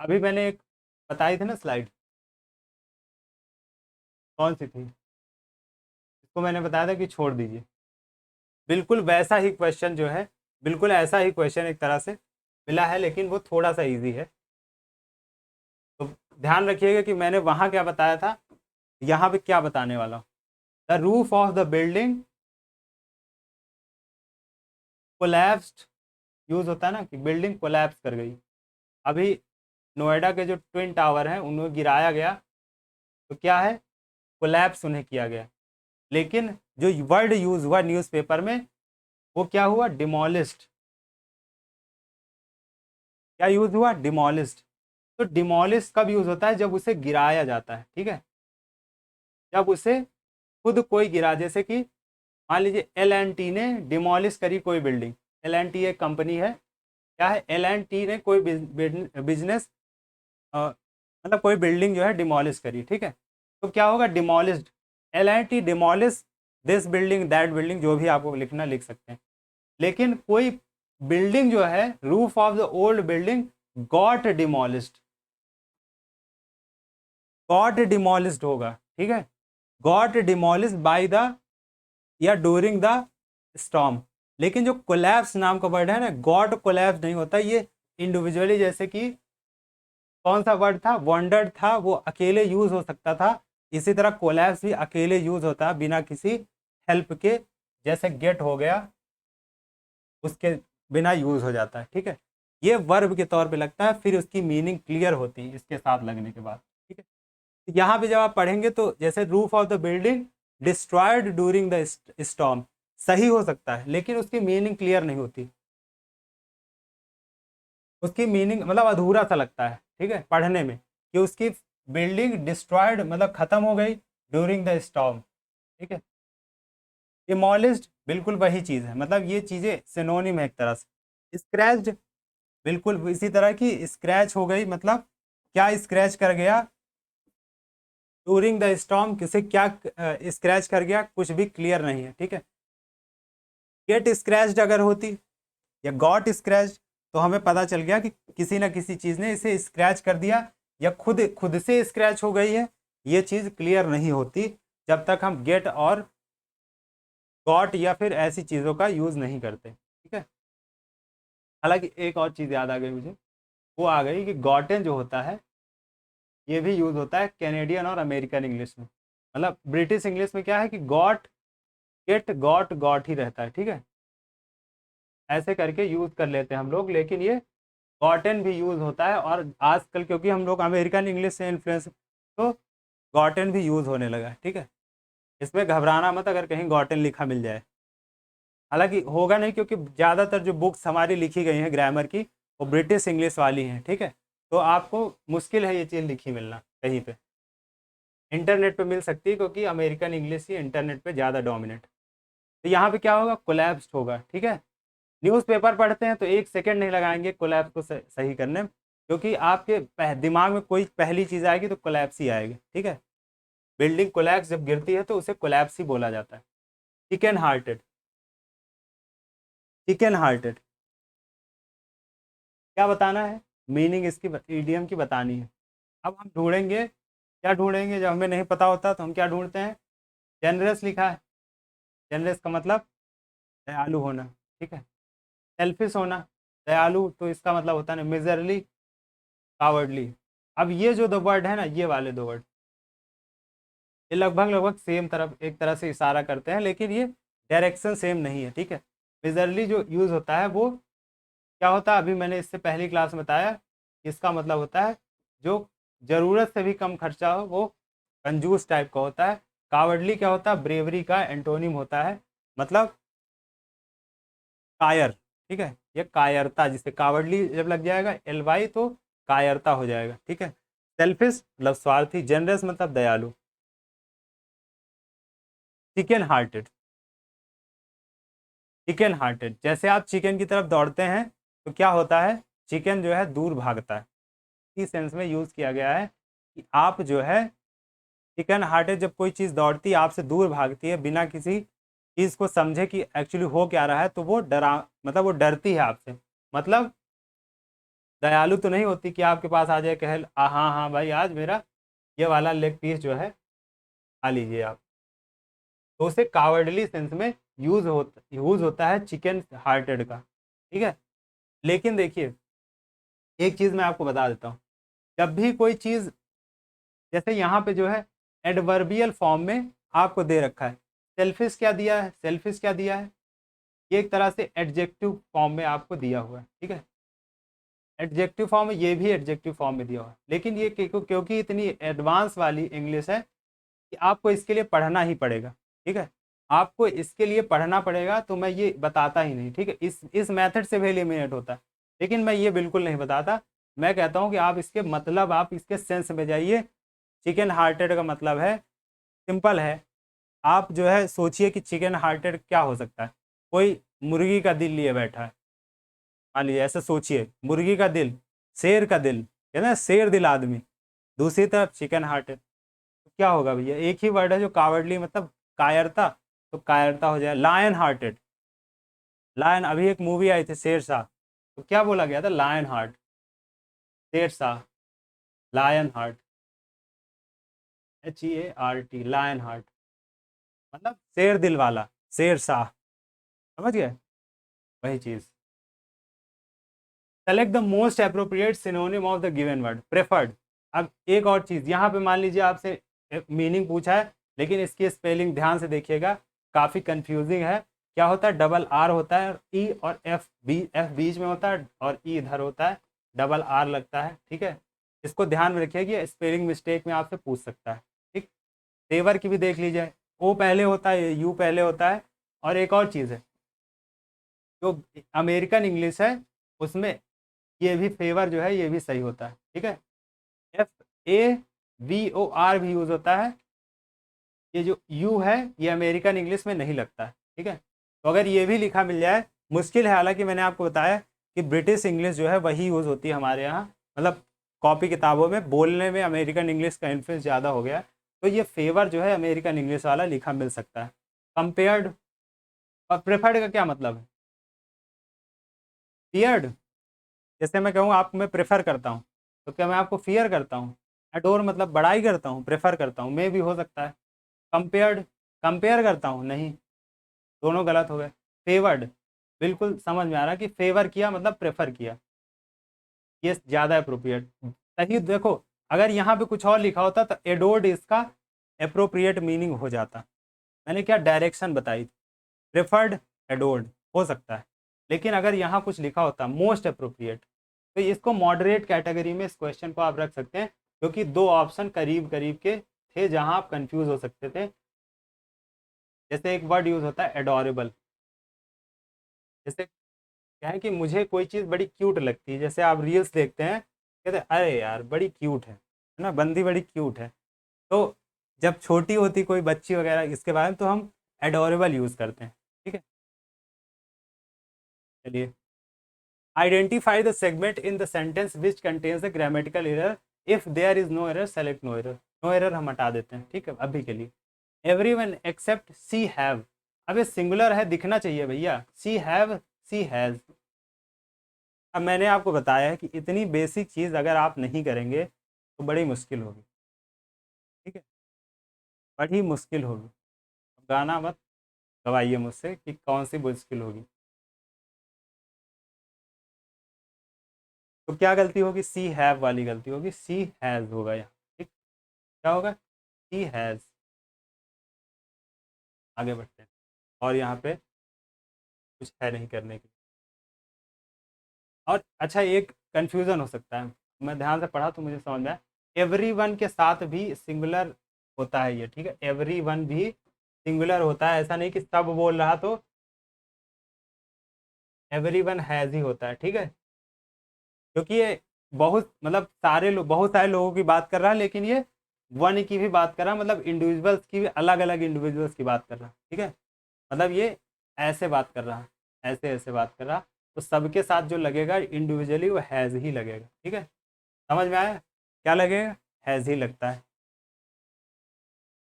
अभी मैंने एक बताई थी ना स्लाइड, कौन सी थी, इसको मैंने बताया था कि छोड़ दीजिए। बिल्कुल वैसा ही क्वेश्चन जो है, बिल्कुल ऐसा ही क्वेश्चन एक तरह से मिला है, लेकिन वो थोड़ा सा इजी है। तो ध्यान रखिएगा कि मैंने वहाँ क्या बताया था, यहाँ पे क्या बताने वाला हूँ। The roof of the building collapsed, use होता है ना कि बिल्डिंग कोलैप्स कर गई। अभी नोएडा के जो ट्विन टावर हैं उन्हें गिराया गया, तो क्या है, कोलैप्स उन्हें किया गया। लेकिन जो वर्ड यूज हुआ न्यूज़पेपर में वो क्या हुआ, डिमोलिस्ड। क्या यूज हुआ, डिमोलिस्ड। तो डिमोलिश कब यूज होता है, जब उसे गिराया जाता है, ठीक है। जब उसे खुद कोई गिरा, जैसे कि मान लीजिए L&T ने डिमोलिश करी कोई बिल्डिंग। L&T एक कंपनी है, क्या है, L&T ने कोई बिजनेस मतलब कोई बिल्डिंग जो है डिमोलिश करी, ठीक है। तो क्या होगा, demolished. L&T demolish this building that building, जो भी आपको लिखना लिख सकते हैं। लेकिन कोई बिल्डिंग जो है, roof of the old building got demolished, got demolished होगा, ठीक है। गॉट डिमोलिश्ड बाय द या ड्यूरिंग द स्टॉर्म। लेकिन जो कोलैप्स नाम का वर्ड है ना, गॉट कोलैप्स नहीं होता ये इंडिविजुअली, जैसे कि कौन सा वर्ड था, वॉन्डर्ड था, वो अकेले यूज हो सकता था। इसी तरह कोलैप्स भी अकेले यूज होता है बिना किसी हेल्प के, जैसे गेट हो गया, उसके बिना यूज हो जाता है, ठीक है। ये वर्ब के तौर पे लगता है, फिर उसकी मीनिंग क्लियर होती है इसके साथ लगने के बाद, ठीक है। यहाँ पे जब आप पढ़ेंगे तो जैसे roof of the building destroyed during the storm, सही हो सकता है, लेकिन उसकी मीनिंग क्लियर नहीं होती। उसकी मीनिंग मतलब अधूरा सा लगता है, ठीक है, पढ़ने में, कि उसकी बिल्डिंग डिस्ट्रॉयड मतलब खत्म हो गई ड्यूरिंग द स्टॉर्म, ठीक है। डिमोलिश्ड बिल्कुल वही चीज़ है, मतलब ये चीज़ें सिनोनिम है एक तरह से। स्क्रैच्ड बिल्कुल इसी तरह की, स्क्रैच हो गई मतलब क्या स्क्रैच कर गया, ड्यूरिंग द स्टॉर्म किसे क्या स्क्रैच कर गया, कुछ भी क्लियर नहीं है, ठीक है। गेट स्क्रैच्ड अगर होती या गॉट स्क्रैच, तो हमें पता चल गया कि किसी ना किसी चीज़ ने इसे स्क्रैच कर दिया, या खुद खुद से स्क्रैच हो गई है। ये चीज़ क्लियर नहीं होती जब तक हम गेट और गॉट या फिर ऐसी चीज़ों का यूज़ नहीं करते, ठीक है। हालांकि एक और चीज़ याद आ गई मुझे, वो आ गई कि गॉटन जो होता है ये भी यूज़ होता है कैनेडियन और अमेरिकन इंग्लिश में। मतलब ब्रिटिश इंग्लिश में क्या है कि गॉट, गेट, गॉट, गॉट ही रहता है, ठीक है। ऐसे करके यूज़ कर लेते हैं हम लोग, लेकिन ये गॉटन भी यूज़ होता है। और आजकल क्योंकि हम लोग अमेरिकन इंग्लिश से इन्फ्लुएंस, तो गॉटन भी यूज़ होने लगा है, ठीक है। इसमें घबराना मत अगर कहीं गॉटन लिखा मिल जाए। हालांकि होगा नहीं, क्योंकि ज़्यादातर जो बुक्स हमारी लिखी गई हैं ग्रामर की, वो ब्रिटिश इंग्लिश वाली हैं, ठीक है। तो आपको मुश्किल है ये चीज़ लिखी मिलना कहीं पे। इंटरनेट पे मिल सकती है, क्योंकि अमेरिकन इंग्लिश ही इंटरनेट पे ज़्यादा डोमिनेट। तो यहाँ पे क्या होगा, कोलैप्स्ड होगा, ठीक है। न्यूज़पेपर पढ़ते हैं तो एक सेकंड नहीं लगाएंगे कोलैप्स को सही करने में, क्योंकि आपके दिमाग में कोई पहली चीज़ आएगी तो कोलैप्स ही आएगी, ठीक है। बिल्डिंग कोलैप्स जब गिरती है तो उसे कोलैप्स ही बोला जाता है। चिकन हार्टेड, चिकन हार्टेड क्या बताना है, मीनिंग इसकी ईडियम की बतानी है। अब हम ढूंढेंगे, क्या ढूंढेंगे, जब हमें नहीं पता होता तो हम क्या ढूंढते हैं, जेनरस लिखा है, जेनरस का मतलब दयालु होना, ठीक है। सेल्फिश होना, दयालु तो इसका मतलब होता है ना मिजरली, कावर्डली। अब ये जो दो वर्ड है ना, ये वाले दो वर्ड, ये लगभग लगभग सेम तरफ एक तरह से इशारा करते हैं, लेकिन ये डायरेक्शन सेम नहीं है, ठीक है। मेजरली जो यूज़ होता है वो क्या होता है, अभी मैंने इससे पहली क्लास में बताया, इसका मतलब होता है जो ज़रूरत से भी कम खर्चा हो, वो कंजूस टाइप का होता है। कावर्डली क्या होता है, ब्रेवरी का एंटोनिम होता है, मतलब कायर। ठीक है, ये कायरता, जिसे कावर्डली जब लग जाएगा एल वाई तो कायरता हो जाएगा। ठीक है, सेल्फिश मतलब स्वार्थी, जनरस मतलब दयालु, चिकन हार्टेड। चिकन हार्टेड, जैसे आप चिकन की तरफ दौड़ते हैं तो क्या होता है, चिकन जो है दूर भागता है। इस सेंस में यूज किया गया है कि आप जो है चिकन हार्टेड, जब कोई चीज़ दौड़ती है आपसे दूर भागती है बिना किसी चीज़ को समझे कि एक्चुअली हो क्या रहा है, तो वो डरा, मतलब वो डरती है आपसे। मतलब दयालु तो नहीं होती कि आपके पास आ जाए, कहे हाँ हाँ भाई आज मेरा ये वाला लेग पीस जो है खा लीजिए आप, तो उसे कावर्डली सेंस में यूज होता है चिकन हार्टेड का। ठीक है, लेकिन देखिए एक चीज़ मैं आपको बता देता हूँ, जब भी कोई चीज़, जैसे यहाँ पे जो है एडवर्बियल फॉर्म में आपको दे रखा है, सेल्फिश क्या दिया है, सेल्फिश क्या दिया है, ये एक तरह से एडजेक्टिव फॉर्म में आपको दिया हुआ है। ठीक है, एडजेक्टिव फॉर्म में, ये भी एडजेक्टिव फॉर्म में दिया हुआ है, लेकिन ये क्योंकि इतनी एडवांस वाली इंग्लिश है कि आपको इसके लिए पढ़ना ही पड़ेगा। ठीक है, आपको इसके लिए पढ़ना पड़ेगा, तो मैं ये बताता ही नहीं। ठीक है, इस मेथड से भी एलिमिनेट होता है, लेकिन मैं ये बिल्कुल नहीं बताता। मैं कहता हूँ कि आप इसके मतलब, आप इसके सेंस में जाइए। चिकन हार्टेड का मतलब है, सिंपल है, आप जो है सोचिए कि चिकन हार्टेड क्या हो सकता है। कोई मुर्गी का दिल लिए बैठा है, मान लीजिए, ऐसे सोचिए, मुर्गी का दिल, शेर का दिल, है ना, शेर दिल आदमी, दूसरी तरफ चिकन हार्टेड, तो क्या होगा भैया, एक ही वर्ड है जो कावर्डली मतलब कायरता, तो कायरता हो जाए। लायन हार्टेड, लायन, अभी एक मूवी आई थी शेरशाह, तो क्या बोला गया था, lion heart, Shershah, lion heart, HEART, lion heart, मतलब शेर दिल वाला, शेरशाह, समझ गए, वही चीज। Select the most appropriate synonym of the given word, preferred. अब एक और चीज यहाँ पे, मान लीजिए आपसे मीनिंग पूछा है, लेकिन इसकी स्पेलिंग ध्यान से देखिएगा, काफी कंफ्यूजिंग है। क्या होता है, डबल आर होता है, ई और एफ बीच में होता है, और ई इधर होता है, डबल आर लगता है। ठीक है, इसको ध्यान में रखिए कि स्पेलिंग मिस्टेक में आपसे पूछ सकता है। ठीक, तेवर की भी देख लीजिए, ओ पहले होता है, यू पहले होता है। और एक और चीज़ है, जो अमेरिकन इंग्लिश है उसमें ये भी फेवर जो है ये भी सही होता है। ठीक है, FAVOR भी यूज होता है, ये जो यू है ये अमेरिकन इंग्लिश में नहीं लगता है। ठीक है, तो अगर ये भी लिखा मिल जाए, मुश्किल है, हालांकि मैंने आपको बताया कि ब्रिटिश इंग्लिश जो है वही यूज़ होती है हमारे यहाँ, मतलब कॉपी किताबों में, बोलने में अमेरिकन इंग्लिश का इन्फ्लुएंस ज़्यादा हो गया, तो ये फेवर जो है अमेरिकन इंग्लिश वाला लिखा मिल सकता है। कंपेयर्ड और प्रेफर्ड का क्या मतलब है, फियर्ड, जैसे मैं कहूँ आपको मैं प्रेफर करता हूँ, तो क्या मैं आपको फियर करता हूँ, एडोर मतलब बड़ाई करता हूँ, प्रेफर करता हूँ, मे भी हो सकता है। कंपेयर्ड, कंपेयर करता हूँ, नहीं, दोनों गलत हो गए। फेवर्ड, बिल्कुल समझ में आ रहा है कि फेवर किया मतलब प्रेफर किया, ये ज़्यादा अप्रोप्रिएट सही। देखो, अगर यहाँ पे कुछ और लिखा होता तो एडोर्ड इसका अप्रोप्रिएट मीनिंग हो जाता। मैंने क्या डायरेक्शन बताई थी, प्रेफर्ड, एडोर्ड हो सकता है, लेकिन अगर यहाँ कुछ लिखा होता मोस्ट अप्रोप्रिएट, तो इसको मॉडरेट कैटेगरी में इस क्वेश्चन को आप रख सकते हैं, क्योंकि दो ऑप्शन करीब करीब के थे जहां आप कंफ्यूज हो सकते थे। जैसे एक वर्ड यूज होता है एडोरेबल, जैसे क्या है कि मुझे कोई चीज़ बड़ी क्यूट लगती है, जैसे आप रील्स देखते हैं, कहते हैं अरे यार बड़ी क्यूट है ना, बंदी बड़ी क्यूट है, तो जब छोटी होती कोई बच्ची वगैरह इसके बारे में, तो हम एडोरेबल यूज़ करते हैं। ठीक है, चलिए, identify the segment in the sentence which contains the grammatical error, if there is no error select no error. No error हम हटा देते हैं, ठीक है, अभी के लिए। एवरीवन एक्सेप्ट सी हैव, अब ये सिंगुलर है, दिखना चाहिए भैया, सी हैव, सी हैज। अब मैंने आपको बताया है कि इतनी बेसिक चीज़ अगर आप नहीं करेंगे तो बड़ी मुश्किल होगी। ठीक है, बड़ी मुश्किल होगी। अब गाना मत गवाइए मुझसे कि कौन सी मुश्किल होगी। तो क्या गलती होगी, सी हैव वाली गलती होगी, सी हैज़ होगा यहाँ। ठीक, क्या होगा, सी हैज़। आगे बढ़ते हैं, और यहाँ पे कुछ है नहीं करने के लिए। और अच्छा, एक कंफ्यूजन हो सकता है, मैं ध्यान से पढ़ा तो मुझे समझ में आया। एवरी वन के साथ भी सिंगुलर होता है ये, ठीक है, एवरी वन भी सिंगुलर होता है, ऐसा नहीं कि सब बोल रहा तो एवरी वन हैज़ ही होता है, ठीक है। क्योंकि ये बहुत मतलब सारे लोग, बहुत सारे लोगों की बात कर रहा है, लेकिन ये वन की भी बात कर रहा है, मतलब इंडिविजुअल्स की भी, अलग अलग इंडिविजुअल्स की बात कर रहा है, ठीक है। मतलब ये ऐसे बात कर रहा है, ऐसे ऐसे बात कर रहा, तो सबके साथ जो लगेगा इंडिविजुअली वो हैज़ ही लगेगा, ठीक है। समझ में आया, क्या लगेगा, हैज़ ही लगता है।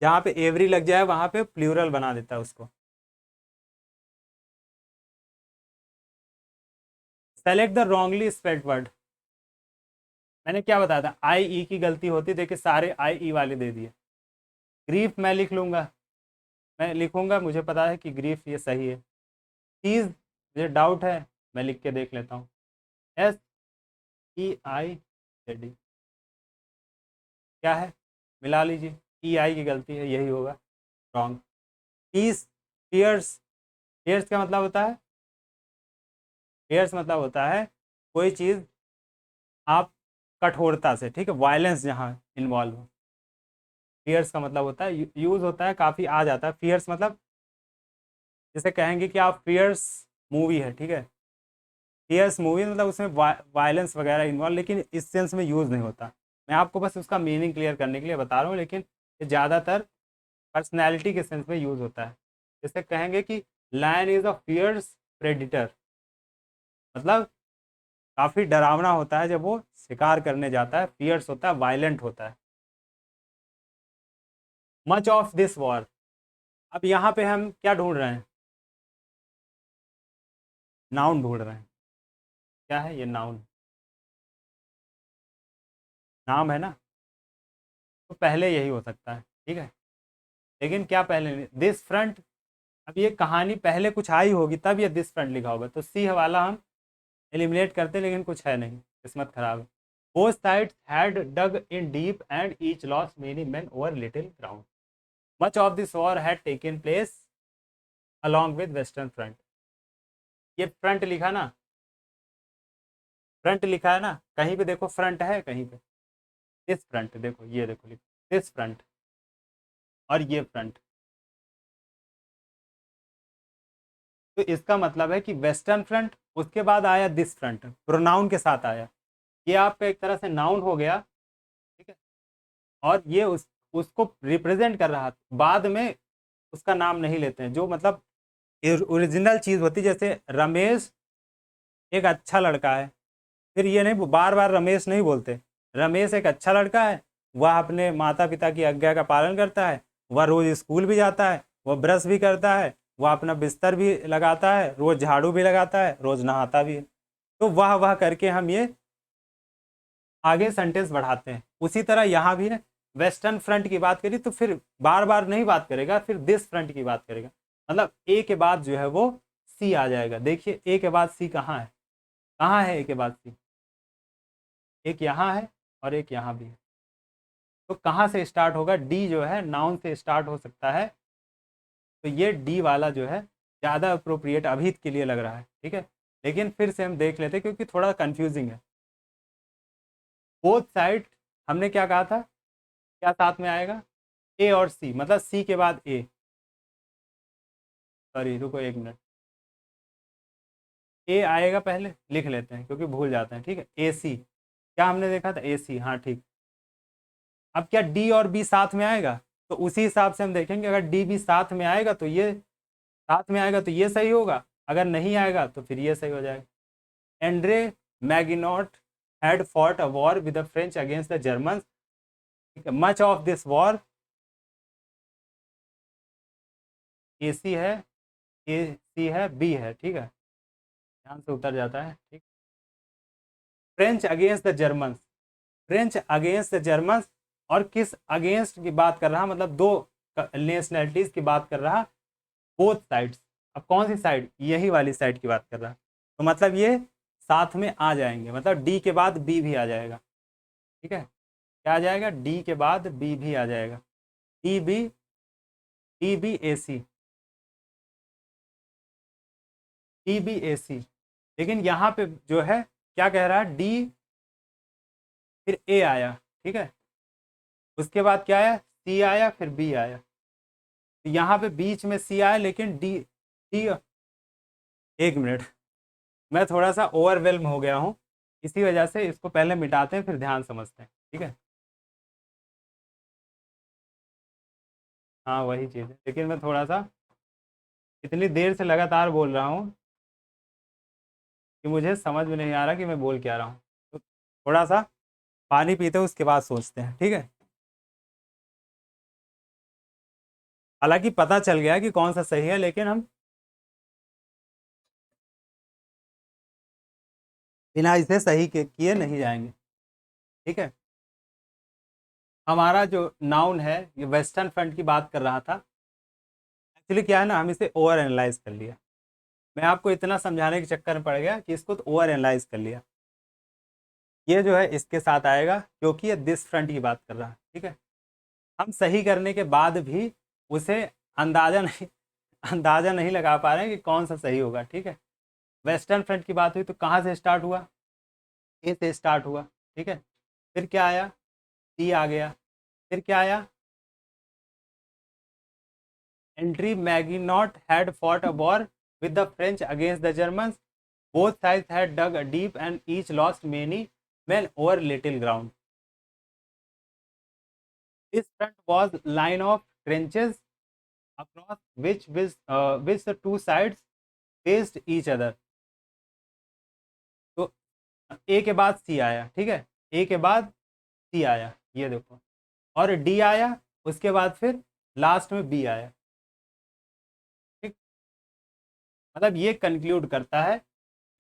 जहाँ पे एवरी लग जाए वहाँ पे प्लूरल बना देता है उसको। Select the wrongly spelled word. मैंने क्या बताया था, आई ई की गलती होती, देखिए सारे आई ई वाले दे दिए। ग्रीफ मैं लिख लूँगा, मैं लिखूँगा, मुझे पता है कि ग्रीफ ये सही है। चीज़ मुझे डाउट है, मैं लिख के देख लेता हूँ। एस ई आई डी क्या है, मिला लीजिए, ई आई की गलती है, यही होगा रॉन्ग। पीस, पियर्स, पियर्स का मतलब होता है, पियर्स मतलब होता है कोई चीज़ आप कठोरता से, ठीक है, वायलेंस जहाँ इन्वॉल्व हो। फियर्स का मतलब होता है, यूज होता है, काफ़ी आ जाता है फियर्स, मतलब जैसे कहेंगे कि आप फियर्स मूवी है, ठीक है, फियर्स मूवी मतलब उसमें वायलेंस वगैरह इन्वॉल्व, लेकिन इस सेंस में यूज़ नहीं होता। मैं आपको बस उसका मीनिंग क्लियर करने के लिए बता रहा हूँ, लेकिन ये ज़्यादातर पर्सनैलिटी के सेंस में यूज़ होता है। जैसे कहेंगे कि lion is a fierce predator, मतलब काफ़ी डरावना होता है जब वो शिकार करने जाता है, फियर्स होता है, वायलेंट होता है। मच ऑफ दिस वॉर, अब यहाँ पे हम क्या ढूंढ रहे हैं, नाउन ढूंढ रहे हैं। क्या है ये, नाउन, नाम है ना, तो पहले यही हो सकता है, ठीक है। लेकिन क्या पहले नहीं, दिस फ्रंट, अब ये कहानी पहले कुछ आई होगी तब ये दिस फ्रंट लिखा होगा, तो सी वाला हम एलिमिनेट करते, लेकिन कुछ है नहीं, किस्मत खराब है। Both sides had dug in deep and each lost many men over little ground. Much of this war had taken place along with western front. ये फ्रंट लिखा ना, फ्रंट लिखा है ना, कहीं पे देखो फ्रंट है, कहीं पे दिस फ्रंट, देखो ये देखो लिखो दिस फ्रंट, और ये फ्रंट, तो इसका मतलब है कि वेस्टर्न फ्रंट, उसके बाद आया दिस फ्रंट, प्रोनाउन के साथ आया, ये आपका एक तरह से नाउन हो गया, ठीक है। और ये उसको रिप्रेजेंट कर रहा, बाद में उसका नाम नहीं लेते हैं, जो मतलब ओरिजिनल चीज़ होती, जैसे रमेश एक अच्छा लड़का है, फिर ये नहीं बार बार रमेश नहीं बोलते, रमेश एक अच्छा लड़का है, वह अपने माता पिता की आज्ञा का पालन करता है, वह रोज़ स्कूल भी जाता है, वह ब्रश भी करता है, वह अपना बिस्तर भी लगाता है, रोज़ झाड़ू भी लगाता है, रोज़ नहाता भी है। तो वह करके हम ये आगे सेंटेंस बढ़ाते हैं। उसी तरह यहाँ भी है, वेस्टर्न फ्रंट की बात करी तो फिर बार बार नहीं बात करेगा, फिर दिस फ्रंट की बात करेगा, मतलब ए के बाद जो है वो सी आ जाएगा। देखिए ए के बाद सी कहाँ है, कहाँ है ए के बाद सी, एक यहाँ है और एक यहाँ भी है, तो कहाँ से स्टार्ट होगा, डी जो है नाउन से स्टार्ट हो सकता है, तो ये डी वाला जो है ज़्यादा अप्रोप्रिएट अभी के लिए लग रहा है, ठीक है। लेकिन फिर से हम देख लेते हैं क्योंकि थोड़ा कंफ्यूजिंग है। बोथ साइड, हमने क्या कहा था, क्या साथ में आएगा, ए और सी, मतलब सी के बाद ए, सॉरी रुको एक मिनट, ए आएगा पहले, लिख लेते हैं क्योंकि भूल जाते हैं, ठीक है। ए सी, क्या हमने देखा था, ए सी, हाँ ठीक। अब क्या डी और बी साथ में आएगा, तो उसी हिसाब से हम देखेंगे, अगर डी बी साथ में आएगा तो ये साथ में आएगा तो ये सही होगा, अगर नहीं आएगा तो फिर ये सही हो जाएगा। André Maginot had fought a war with the French against the German, much of this war, A C है, ए सी है, बी है, ठीक है, ध्यान से उतर जाता है, ठीक। French against the German, French against the German, और किस अगेंस्ट की बात कर रहा, मतलब दो नेशनैलिटीज की बात कर रहा, बोथ साइड्स। अब कौन सी साइड, यही वाली साइड की बात कर रहा, तो मतलब ये साथ में आ जाएंगे, मतलब डी के बाद बी भी आ जाएगा, ठीक है। क्या आ जाएगा, डी के बाद बी भी आ जाएगा, डी बी, डी बी ए सी, DBAC, लेकिन यहाँ पे जो है क्या कह रहा है, डी फिर ए आया, ठीक है, उसके बाद क्या आया, सी आया, फिर बी आया, तो यहाँ पे बीच में सी आया, लेकिन डी डी, एक मिनट, मैं थोड़ा सा ओवरवेल्म हो गया हूँ, इसी वजह से इसको पहले मिटाते हैं फिर ध्यान समझते हैं, ठीक है। हाँ वही चीज़ है, लेकिन मैं थोड़ा सा इतनी देर से लगातार बोल रहा हूँ कि मुझे समझ में नहीं आ रहा कि मैं बोल क्या रहा हूँ, तो थोड़ा सा पानी पीते हैं उसके बाद सोचते हैं, ठीक है। हालांकि पता चल गया कि कौन सा सही है, लेकिन हम बिना इसे सही किए नहीं जाएंगे, ठीक है। हमारा जो नाउन है ये वेस्टर्न फ्रंट की बात कर रहा था, एक्चुअली क्या है ना, हम इसे ओवर एनालाइज कर लिया, मैं आपको इतना समझाने के चक्कर में पड़ गया कि इसको तो ओवर एनालाइज कर लिया, ये जो है इसके साथ आएगा क्योंकि ये दिस फ्रंट की बात कर रहा है, ठीक है। हम सही करने के बाद भी उसे अंदाजा नहीं लगा पा रहे हैं कि कौन सा सही होगा, ठीक है। वेस्टर्न फ्रंट की बात हुई तो कहाँ से स्टार्ट हुआ, ए से स्टार्ट हुआ, ठीक है, फिर क्या आया, सी आ गया, फिर क्या आया, entry Maginot had fought a war with the French against the Germans. Both sides had dug deep and each lost many men over little ground. This front was line of trenches across which the two sides faced each other. तो ए के बाद सी आया, ठीक है, ए के बाद सी आया, ये देखो, और डी आया, उसके बाद फिर लास्ट में बी आया, ठीक। मतलब ये कंक्लूड करता है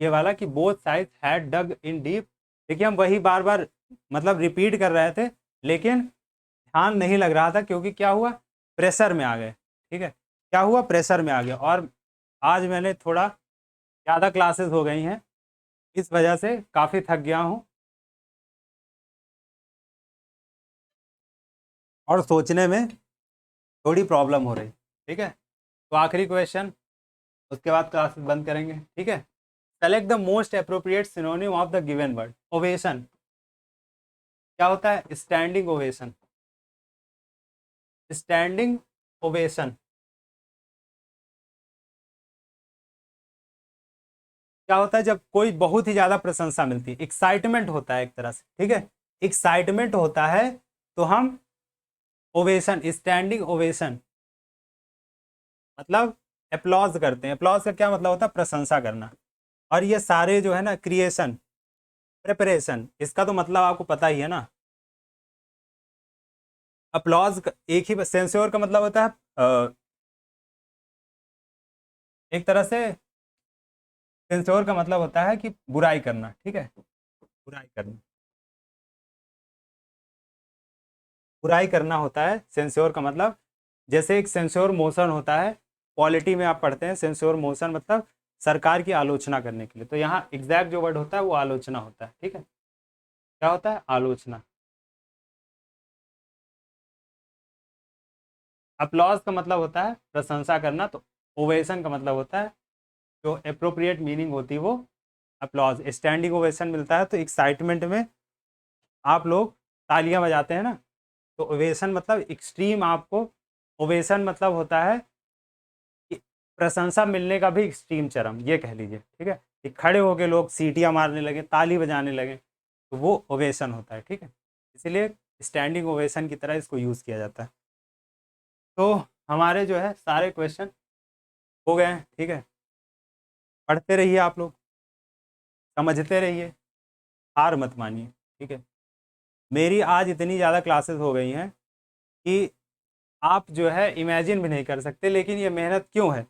ये वाला कि both side had dug in deep. देखिए हम वही बार बार मतलब रिपीट कर रहे थे, लेकिन ध्यान नहीं लग रहा था क्योंकि क्या हुआ, प्रेशर में आ गए, ठीक है, क्या हुआ, प्रेशर में आ गया। और आज मैंने थोड़ा ज़्यादा क्लासेस हो गई हैं, इस वजह से काफ़ी थक गया हूँ और सोचने में थोड़ी प्रॉब्लम हो रही, ठीक है। तो आखिरी क्वेश्चन, उसके बाद क्लासेस बंद करेंगे, ठीक है। Select the most appropriate synonym of the given word. Ovation क्या होता है, स्टैंडिंग ओवेशन, स्टैंडिंग ओवेशन क्या होता है, जब कोई बहुत ही ज्यादा प्रशंसा मिलती है, एक्साइटमेंट होता है एक तरह से, ठीक है, एक्साइटमेंट होता है, तो हम ओवेशन, स्टैंडिंग ओवेशन मतलब अप्लॉज करते हैं। अप्लॉज का क्या मतलब होता है, प्रशंसा करना। और ये सारे जो है ना, क्रिएशन, प्रेपरेशन, इसका तो मतलब आपको पता ही है ना। अप्लॉज एक ही, सेंस्योर का मतलब होता है एक तरह से, सेंस्योर का मतलब होता है कि बुराई करना, ठीक है, बुराई करना, बुराई करना होता है सेंस्योर का मतलब। जैसे एक सेंस्योर मोशन होता है, पॉलिटी में आप पढ़ते हैं, सेंस्योर मोशन मतलब सरकार की आलोचना करने के लिए, तो यहाँ एग्जैक्ट जो वर्ड होता है वो आलोचना होता है, ठीक है, क्या होता है, आलोचना। अप्लॉज का मतलब होता है प्रशंसा करना, तो ओवेशन का मतलब होता है, जो अप्रोप्रिएट मीनिंग होती है वो अप्लॉज। स्टैंडिंग ओवेशन मिलता है तो एक्साइटमेंट में आप लोग तालियां बजाते हैं ना, तो ओवेशन मतलब एक्सट्रीम, आपको ओवेशन मतलब होता है कि प्रशंसा मिलने का भी एक्सट्रीम चरम, ये कह लीजिए, ठीक है, कि खड़े होकर लोग सीटियां मारने लगे, ताली बजाने लगे, तो वो ओवेशन होता है, ठीक है। इसीलिए स्टैंडिंग ओवेशन की तरह इसको यूज़ किया जाता है। तो हमारे जो है सारे क्वेश्चन हो गए हैं, ठीक है। पढ़ते रहिए आप लोग, समझते रहिए, हार मत मानिए, ठीक है। मेरी आज इतनी ज़्यादा क्लासेस हो गई हैं कि आप जो है इमेजिन भी नहीं कर सकते, लेकिन ये मेहनत क्यों है,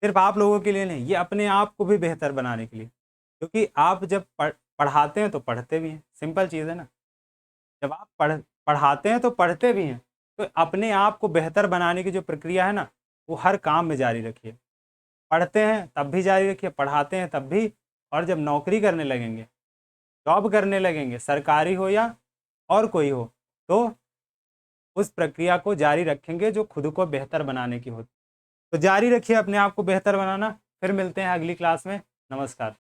सिर्फ आप लोगों के लिए नहीं, ये अपने आप को भी बेहतर बनाने के लिए, क्योंकि आप जब पढ़ाते हैं तो पढ़ते भी हैं, सिंपल चीज़ है ना। जब आप पढ़ाते हैं तो पढ़ते भी हैं, तो अपने आप को बेहतर बनाने की जो प्रक्रिया है ना, वो हर काम में जारी रखिए। पढ़ते हैं तब भी जारी रखिए, पढ़ाते हैं तब भी, और जब नौकरी करने लगेंगे, जॉब करने लगेंगे, सरकारी हो या और कोई हो, तो उस प्रक्रिया को जारी रखेंगे जो खुद को बेहतर बनाने की होती। तो जारी रखिए अपने आप को बेहतर बनाना। फिर मिलते हैं अगली क्लास में। नमस्कार।